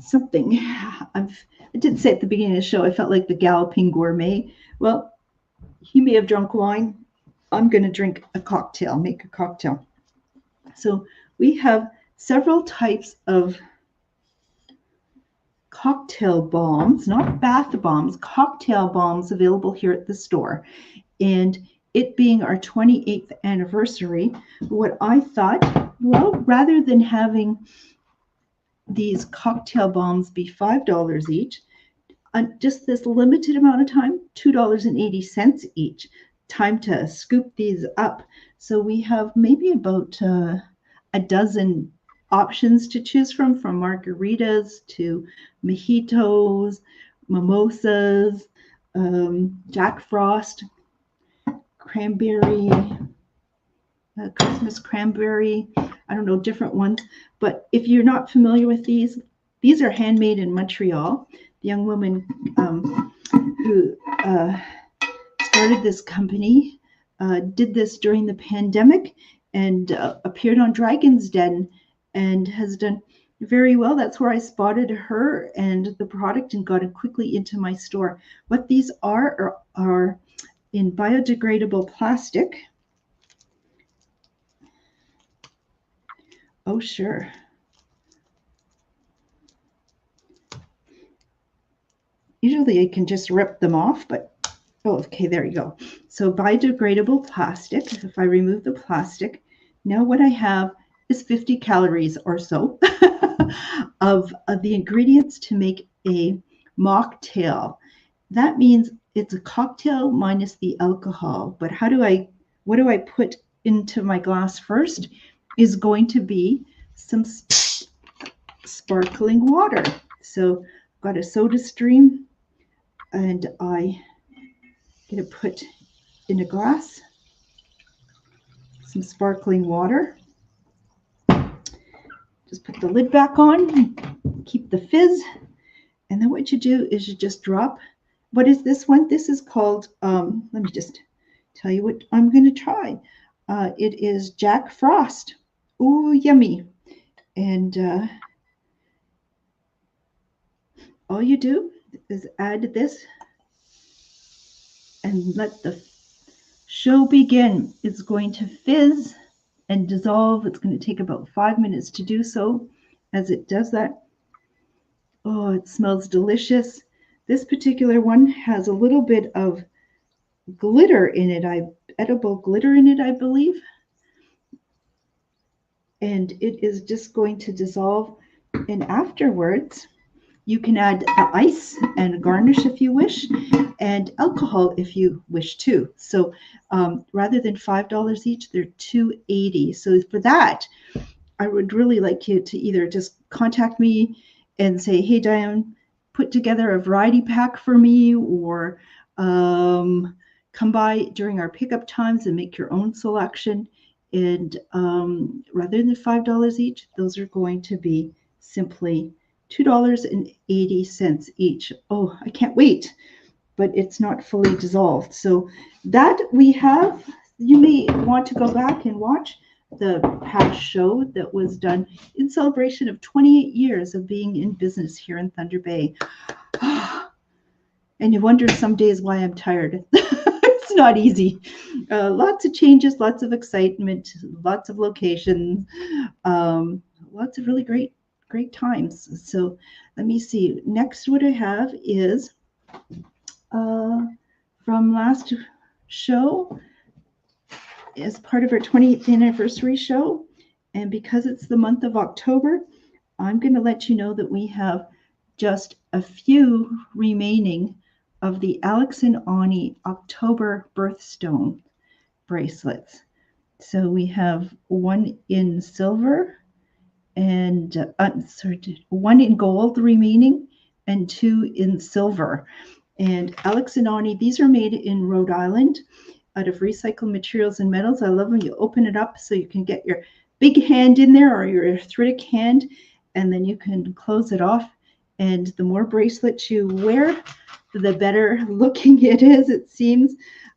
something I did say at the beginning of the show. I felt like the galloping gourmet. Well, he may have drunk wine. I'm going to drink a cocktail, make a cocktail. So we have several types of cocktail bombs, not bath bombs, cocktail bombs available here at the store. And it being our 28th anniversary, what I thought, well, rather than having these cocktail bombs be $5 each, just this limited amount of time, $2.80 each. Time to scoop these up. So we have maybe about a dozen options to choose from margaritas to mojitos, mimosas, Jack Frost, cranberry, Christmas cranberry, I don't know, different ones. But if you're not familiar with these are handmade in Montreal. The young woman who started this company did this during the pandemic and appeared on Dragon's Den and has done very well. That's where I spotted her and the product and got it quickly into my store. What these are in biodegradable plastic. Oh, sure. Usually I can just rip them off, but oh, okay, there you go. So biodegradable plastic. If I remove the plastic, now what I have is 50 calories or so of the ingredients to make a mocktail. That means it's a cocktail minus the alcohol. But what do I put into my glass first is going to be some sparkling water. So I've got a soda stream and I'm going to put in a glass some sparkling water. Just put the lid back on, keep the fizz, and then what you do is you just drop. What is this one? This is called, let me just tell you what I'm going to try. It is Jack Frost. Ooh, yummy. And all you do is add this and let the show begin. It's going to fizz and dissolve. It's going to take about 5 minutes to do so. As it does that, oh, it smells delicious. This particular one has a little bit of glitter in it, edible glitter in it, I believe. And it is just going to dissolve. And afterwards, you can add the ice and garnish if you wish, and alcohol if you wish to. So rather than $5 each, they're $2.80. So for that, I would really like you to either just contact me and say, hey, Diane, put together a variety pack for me, or come by during our pickup times and make your own selection. And rather than $5 each, those are going to be simply $2.80 each. Oh, I can't wait. but it's not fully dissolved. So that we have, you may want to go back and watch the past show that was done in celebration of 28 years of being in business here in Thunder Bay. And you wonder some days why I'm tired. It's not easy. Lots of changes, lots of excitement, lots of locations, lots of really great times. So let me see. Next, what I have is from last show as part of our 28th anniversary show. And because it's the month of October, I'm going to let you know that we have just a few remaining of the Alex and Ani October birthstone bracelets. So we have one in silver and one in gold remaining and two in silver. And Alex and Ani, these are made in Rhode Island out of recycled materials and metals. I love when you open it up so you can get your big hand in there or your arthritic hand, and then you can close it off. And the more bracelets you wear, the better looking it is, it seems.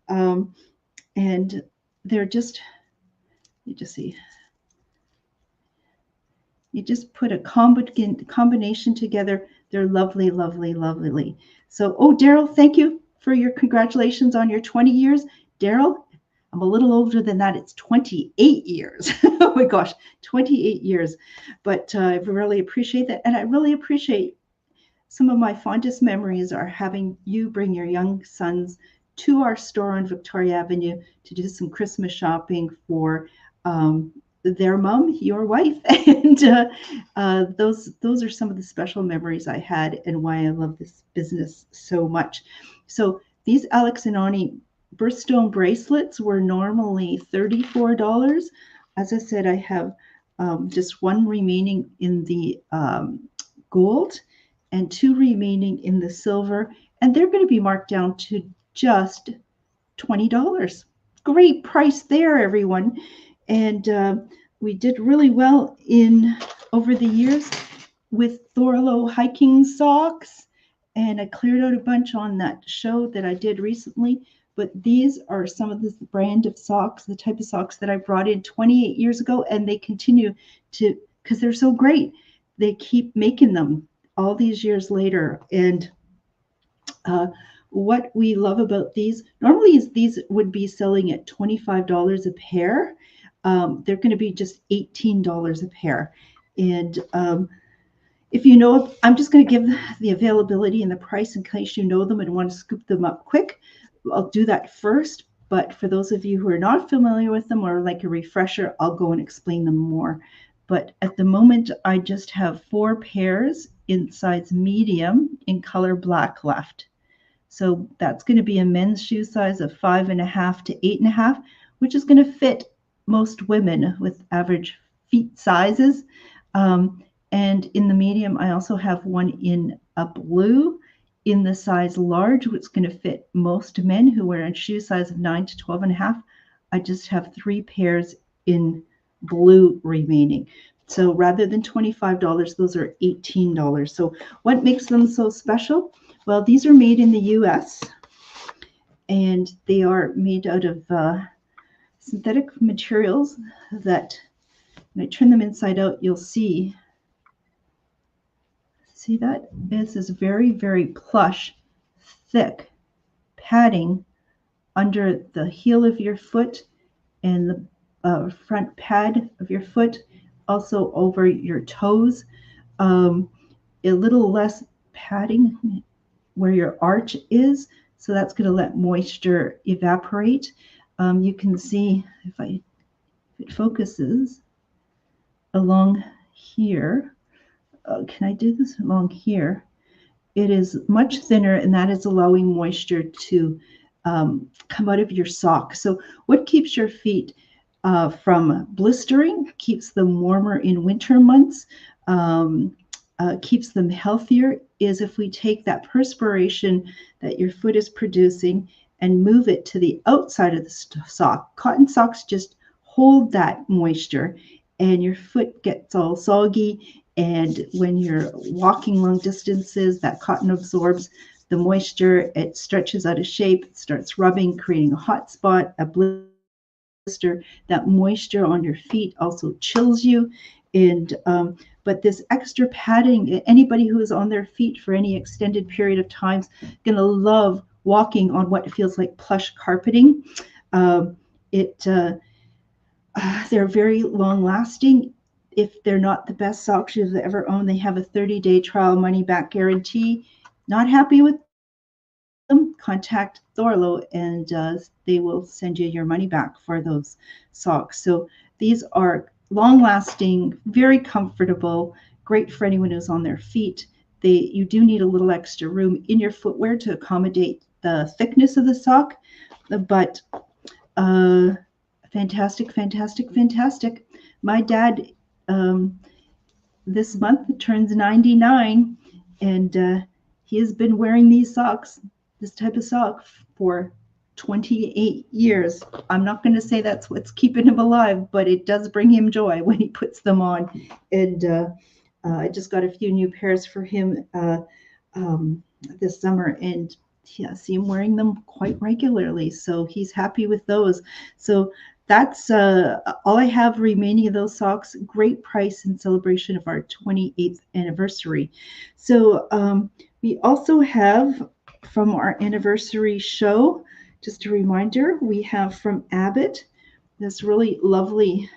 And they're just, you just see, you just put a combination together. They're lovely, lovely, lovely. So, oh, Daryl, thank you for your congratulations on your 20 years. Daryl, I'm a little older than that. It's 28 years. Oh my gosh, 28 years. But I really appreciate that. And I really appreciate some of my fondest memories are having you bring your young sons to our store on Victoria Avenue to do some Christmas shopping for their mom, your wife. And those are some of the special memories I had and why I love this business so much. So these Alex and Ani birthstone bracelets were normally $34. As I said, I have just one remaining in the gold and two remaining in the silver, and they're going to be marked down to just $20. Great price there, everyone. And we did really well over the years with Thorlo hiking socks, and I cleared out a bunch on that show that I did recently. But these are some of the brand of socks, the type of socks that I brought in 28 years ago, and they continue to, because they're so great, they keep making them all these years later. And what we love about these, normally these would be selling at $25 a pair. They're going to be just $18 a pair. And if you know, I'm just going to give the availability and the price in case you know them and want to scoop them up quick. I'll do that first. But for those of you who are not familiar with them or like a refresher, I'll go and explain them more. But at the moment, I just have 4 pairs in size medium in color black left. So that's going to be a men's shoe size of 5.5 to 8.5, which is going to fit most women with average feet sizes. And in the medium, I also have one in a blue in the size large, which is going to fit most men who wear a shoe size of 9 to 12.5. I just have 3 pairs in blue remaining. So rather than $25, those are $18. So what makes them so special? Well, these are made in the US, and they are made out of synthetic materials that, when I turn them inside out, you'll see that? This is very, very plush, thick padding under the heel of your foot and the front pad of your foot, also over your toes. A little less padding where your arch is, so that's going to let moisture evaporate. You can see if it focuses along here. Can I do this along here? It is much thinner, and that is allowing moisture to come out of your sock. So what keeps your feet from blistering, keeps them warmer in winter months, keeps them healthier, is if we take that perspiration that your foot is producing and move it to the outside of the sock. Cotton socks just hold that moisture, and your foot gets all soggy. And when you're walking long distances, that cotton absorbs. the moisture, it stretches out of shape, it starts rubbing, creating a hot spot, a blister. That moisture on your feet also chills you. And but this extra padding, anybody who is on their feet for any extended period of time is going to love walking on what feels like plush carpeting. It They're very long lasting. If they're not the best socks you've ever owned, they have a 30-day trial money back guarantee. Not happy with them, contact Thorlo and they will send you your money back for those socks. So these are long lasting, very comfortable, great for anyone who's on their feet. You do need a little extra room in your footwear to accommodate the thickness of the sock, but fantastic, fantastic, fantastic. My dad this month turns 99, and he has been wearing these socks, this type of sock, for 28 years. I'm not going to say that's what's keeping him alive, but it does bring him joy when he puts them on. And I just got a few new pairs for him this summer, and yeah, see him wearing them quite regularly. So he's happy with those. So that's all I have remaining of those socks. Great price in celebration of our 28th anniversary. So we also have from our anniversary show, just a reminder, we have from Abbott this really lovely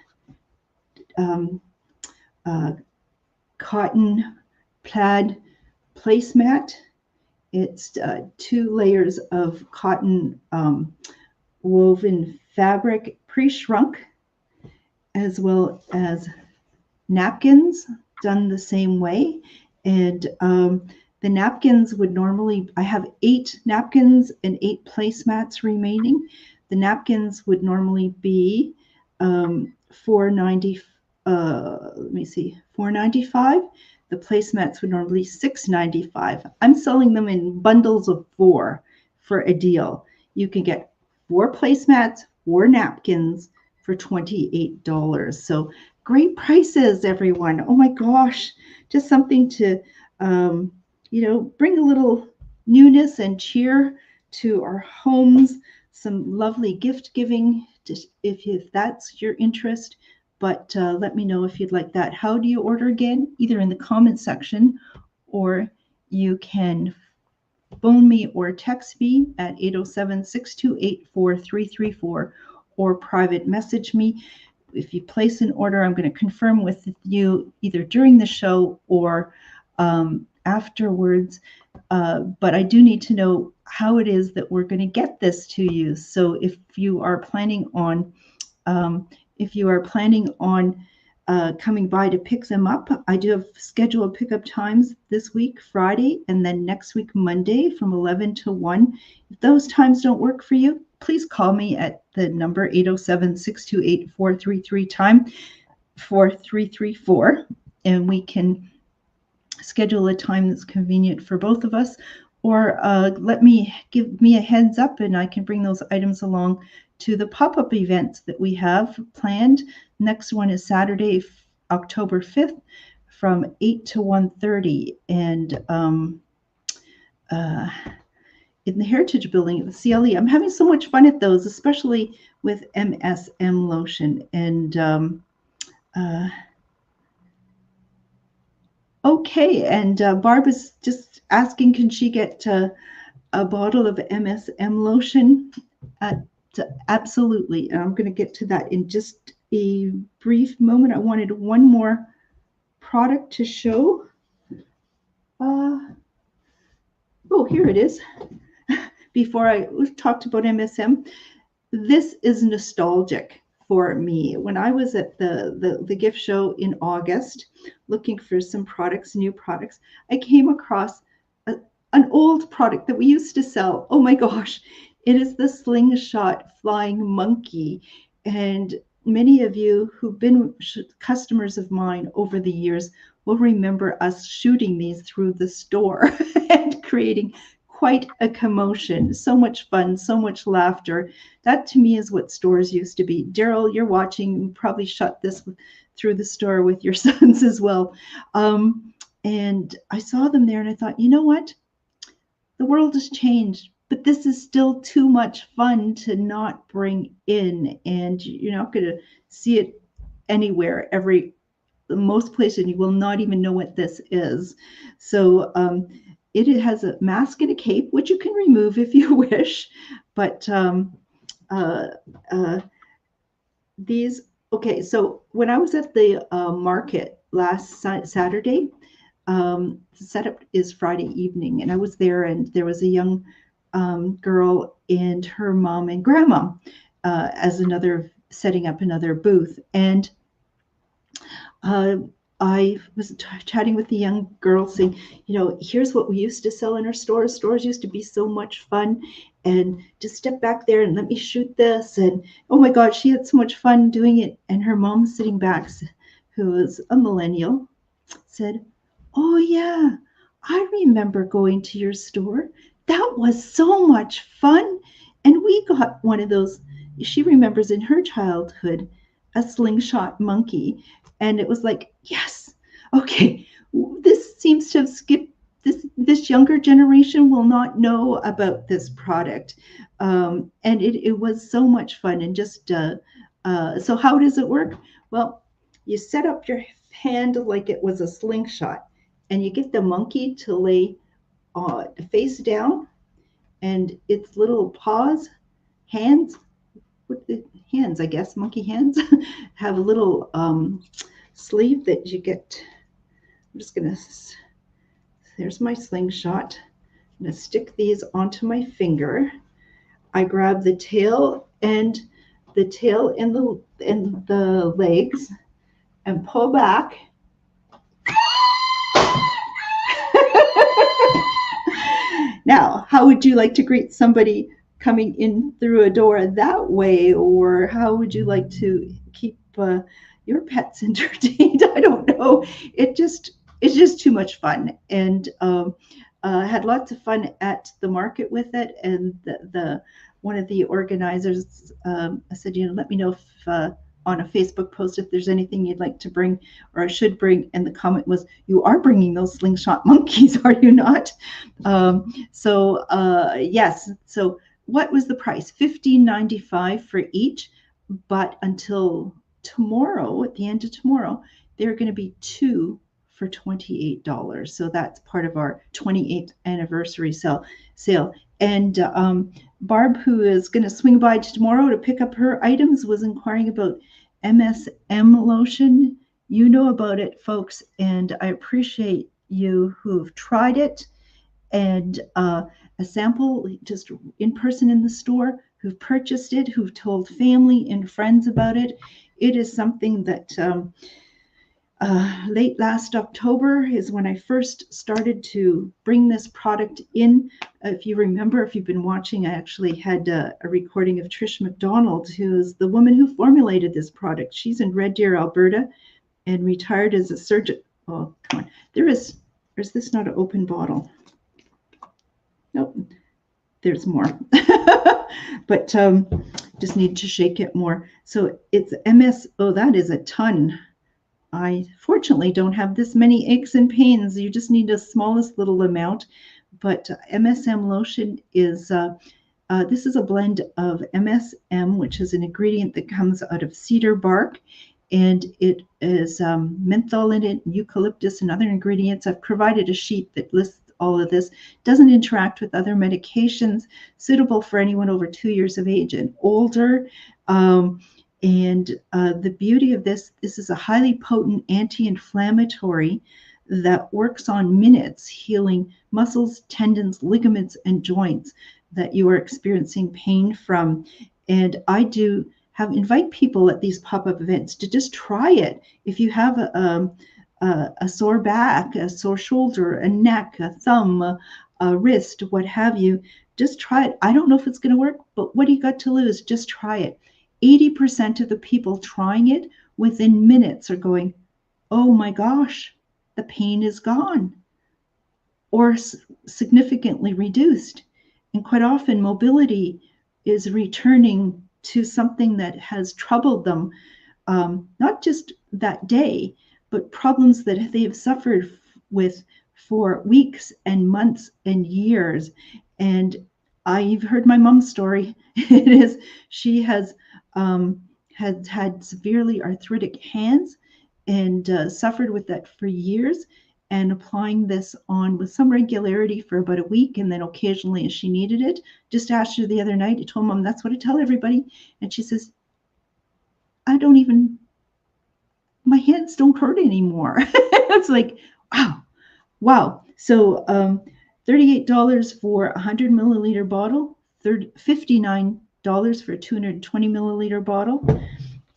cotton plaid placemat. It's 2 layers of cotton woven fabric pre-shrunk, as well as napkins done the same way. And the napkins would normally, I have 8 napkins and 8 placemats remaining. The napkins would normally be $4.95. The placemats would normally $6.95. I'm selling them in bundles of 4 for a deal. You can get 4 placemats, 4 napkins for $28. So great prices, everyone. Oh my gosh, just something to bring a little newness and cheer to our homes. Some lovely gift giving, if that's your interest. But let me know if you'd like that. How do you order again? Either in the comment section, or you can phone me or text me at 807-628-4334, or private message me. If you place an order, I'm going to confirm with you either during the show or afterwards. But I do need to know how it is that we're going to get this to you. So if you are planning on coming by to pick them up, I do have scheduled pickup times this week, Friday, and then next week, Monday, from 11 to 1. If those times don't work for you, please call me at the number 807-628-4334, and we can schedule a time that's convenient for both of us, or give me a heads up and I can bring those items along to the pop-up events that we have planned. Next one is Saturday, October 5th from 8 to 1:30, and in the Heritage Building at the CLE. I'm having so much fun at those, especially with MSM lotion. And okay, and Barb is just asking, can she get a bottle of MSM lotion? Absolutely, and I'm going to get to that in just a brief moment. I wanted one more product to show. Here it is. Before I talked about MSM, this is nostalgic for me. When I was at the gift show in August, looking for some products, new products, I came across an old product that we used to sell. Oh my gosh, it is the Slingshot Flying Monkey. And many of you who've been customers of mine over the years will remember us shooting these through the store and creating quite a commotion. So much fun, so much laughter. That to me is what stores used to be. Daryl, you're watching, you probably shot this through the store with your sons as well. And I saw them there and I thought, you know what? the world has changed, but this is still too much fun to not bring in, and you're not going to see it anywhere. Most places you will not even know what this is. So it has a mask and a cape, which you can remove if you wish, but uh, uh, these, okay, so when I was at the market last Saturday, the setup is Friday evening, and I was there, and there was a young girl and her mom and grandma as another setting up another booth. And uh, I was chatting with the young girl saying, here's what we used to sell in our stores. Stores used to be so much fun. And just step back there and let me shoot this. And oh my God, she had so much fun doing it. And her mom sitting back, who was a millennial, said, "Oh, yeah, I remember going to your store. That was so much fun. And we got one of those." She remembers in her childhood a slingshot monkey. And it was like, yes, okay, this seems to have skipped. This younger generation will not know about this product. And it was so much fun. And just, so how does it work? Well, you set up your hand like it was a slingshot, and you get the monkey to lay face down, and its little paws, hands, with the hands, I guess, monkey hands, have a little sleeve that you get. I'm just gonna, there's my slingshot. I'm gonna stick these onto my finger. I grab the tail and the legs and pull back. Now, how would you like to greet somebody coming in through a door that way, or how would you like to keep your pets entertained? I don't know. It's just too much fun, and had lots of fun at the market with it. And the one of the organizers said, let me know if on a Facebook post if there's anything you'd like to bring or I should bring. And the comment was, "You are bringing those slingshot monkeys, are you not?" Yes. So what was the price? $15.95 for each, but until tomorrow, at the end of tomorrow, they're going to be two for $28. So that's part of our 28th anniversary sale. And Barb, who is going to swing by tomorrow to pick up her items, was inquiring about MSM lotion. You know about it, folks, and I appreciate you who've tried it, and a sample just in person in the store, who've purchased it, who've told family and friends about it. It is something that late last October is when I first started to bring this product in. If you remember, if you've been watching, I actually had a recording of Trish McDonald, who is the woman who formulated this product. She's in Red Deer, Alberta, and retired as a surgeon. Oh, come on. Is this not an open bottle? Nope, there's more. But just need to shake it more. So it's oh, that is a ton. I fortunately don't have this many aches and pains. You just need the smallest little amount. But MSM lotion is, this is a blend of MSM, which is an ingredient that comes out of cedar bark. And it is menthol in it, eucalyptus, and other ingredients. I've provided a sheet that lists all of this. Doesn't interact with other medications, suitable for anyone over 2 years of age and older. And the beauty of this is a highly potent anti-inflammatory that works on minutes, healing muscles, tendons, ligaments, and joints that you are experiencing pain from. And I do invite people at these pop-up events to just try it. If you have a sore back, a sore shoulder, a neck, a thumb, a wrist, what have you, just try it. I don't know if it's going to work, but what do you got to lose? Just try it. 80% of the people trying it within minutes are going, "Oh my gosh, the pain is gone," or significantly reduced. And quite often mobility is returning to something that has troubled them, not just that day, but problems that they have suffered with for weeks and months and years. And I've heard my mom's story. It is, she has had severely arthritic hands and suffered with that for years, and applying this on with some regularity for about a week, and then occasionally as she needed it. Just asked her the other night, I told Mom, that's what I tell everybody. And she says, I don't even, my hands don't hurt anymore. It's like, wow, wow. So $38 for a 100 milliliter bottle, $59 for a 220 milliliter bottle,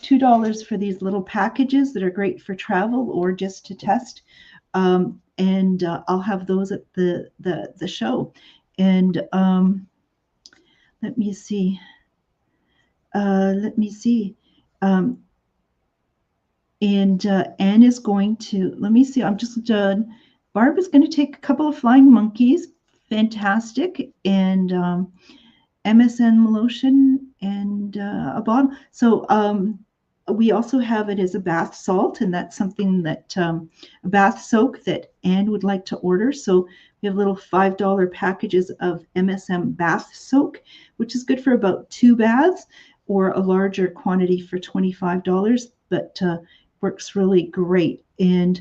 $2 for these little packages that are great for travel or just to test. And I'll have those at the show. And let me see. And Anne is going to, let me see, I'm just, Barb is going to take a couple of flying monkeys, fantastic, and MSN lotion and a bottle. So we also have it as a bath salt, and that's something that, a bath soak that Anne would like to order. So we have little $5 packages of MSM bath soak, which is good for about 2 baths, or a larger quantity for $25, but works really great. And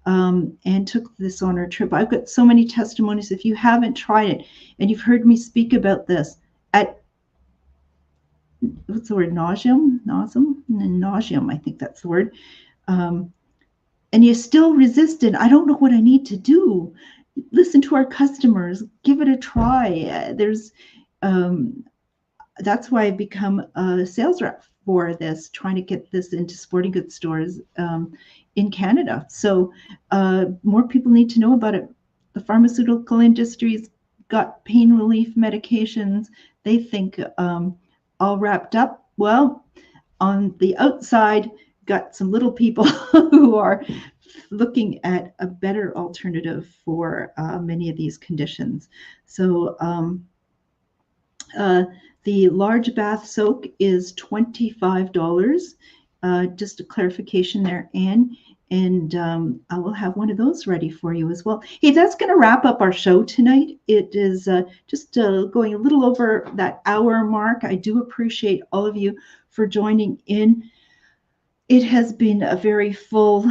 Anne took this on her trip. I've got so many testimonies. If you haven't tried it and you've heard me speak about this at, what's the word, nauseum, I think that's the word, and you still resist it, I don't know what I need to do. Listen to our customers, give it a try. That's why I've become a sales rep for this, trying to get this into sporting goods stores in Canada. So more people need to know about it. The pharmaceutical industry's got pain relief medications. They think all wrapped up. Well, on the outside, got some little people who are looking at a better alternative for many of these conditions. So the large bath soak is $25. Just a clarification there, Anne. And I will have one of those ready for you as well. Hey, that's going to wrap up our show tonight. It is just going a little over that hour mark. I do appreciate all of you for joining in. It has been a very full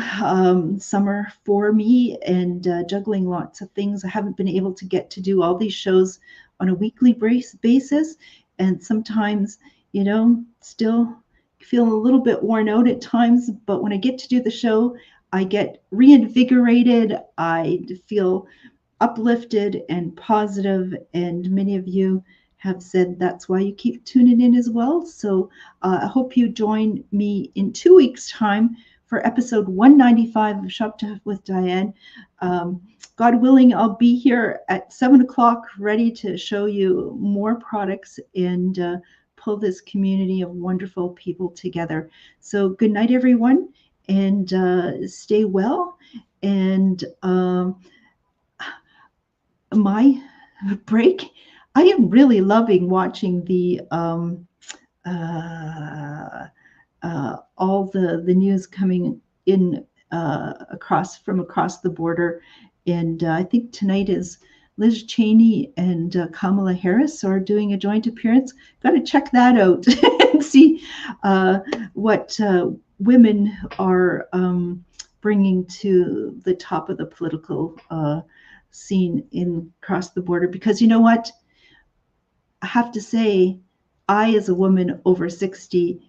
summer for me, and juggling lots of things. I haven't been able to get to do all these shows on a weekly basis, and sometimes, still feel a little bit worn out at times. But when I get to do the show, I get reinvigorated. I feel uplifted and positive, and many of you have said that's why you keep tuning in as well. So I hope you join me in 2 weeks' time for episode 195 of Shop with Diane. God willing, I'll be here at 7 o'clock ready to show you more products and pull this community of wonderful people together. So good night, everyone, and stay well. And my break, I am really loving watching the all the news coming in across the border, and I think tonight is Liz Cheney and Kamala Harris are doing a joint appearance. Got to check that out and see what women are bringing to the top of the political scene across the border. Because you know what? I have to say, I, as a woman over 60,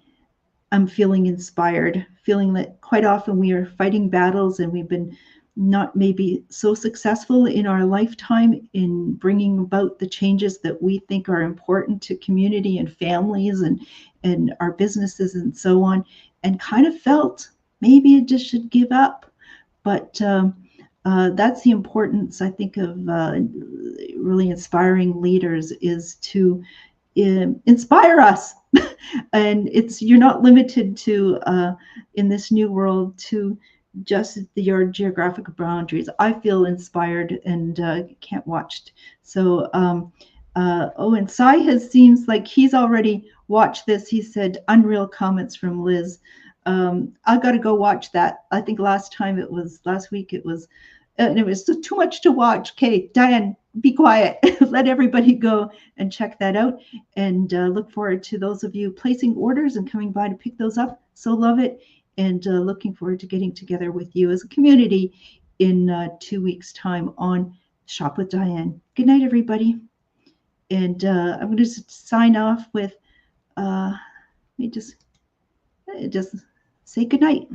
I'm feeling inspired, feeling that quite often we are fighting battles and we've been not maybe so successful in our lifetime in bringing about the changes that we think are important to community and families and our businesses and so on, and kind of felt maybe it just should give up. But that's the importance, I think, of really inspiring leaders, is to inspire us. And you're not limited to, in this new world, to just your geographic boundaries. I feel inspired and can't watch. So, and Sai seems like he's already watched this. He said, unreal comments from Liz. I got to go watch that. I think last week it was and it was too much to watch. Okay, Diane, be quiet. Let everybody go and check that out. And look forward to those of you placing orders and coming by to pick those up. So love it. And looking forward to getting together with you as a community in 2 weeks' time on Shop with Diane. Good night, everybody. And I'm going to sign off with, let me just say good night.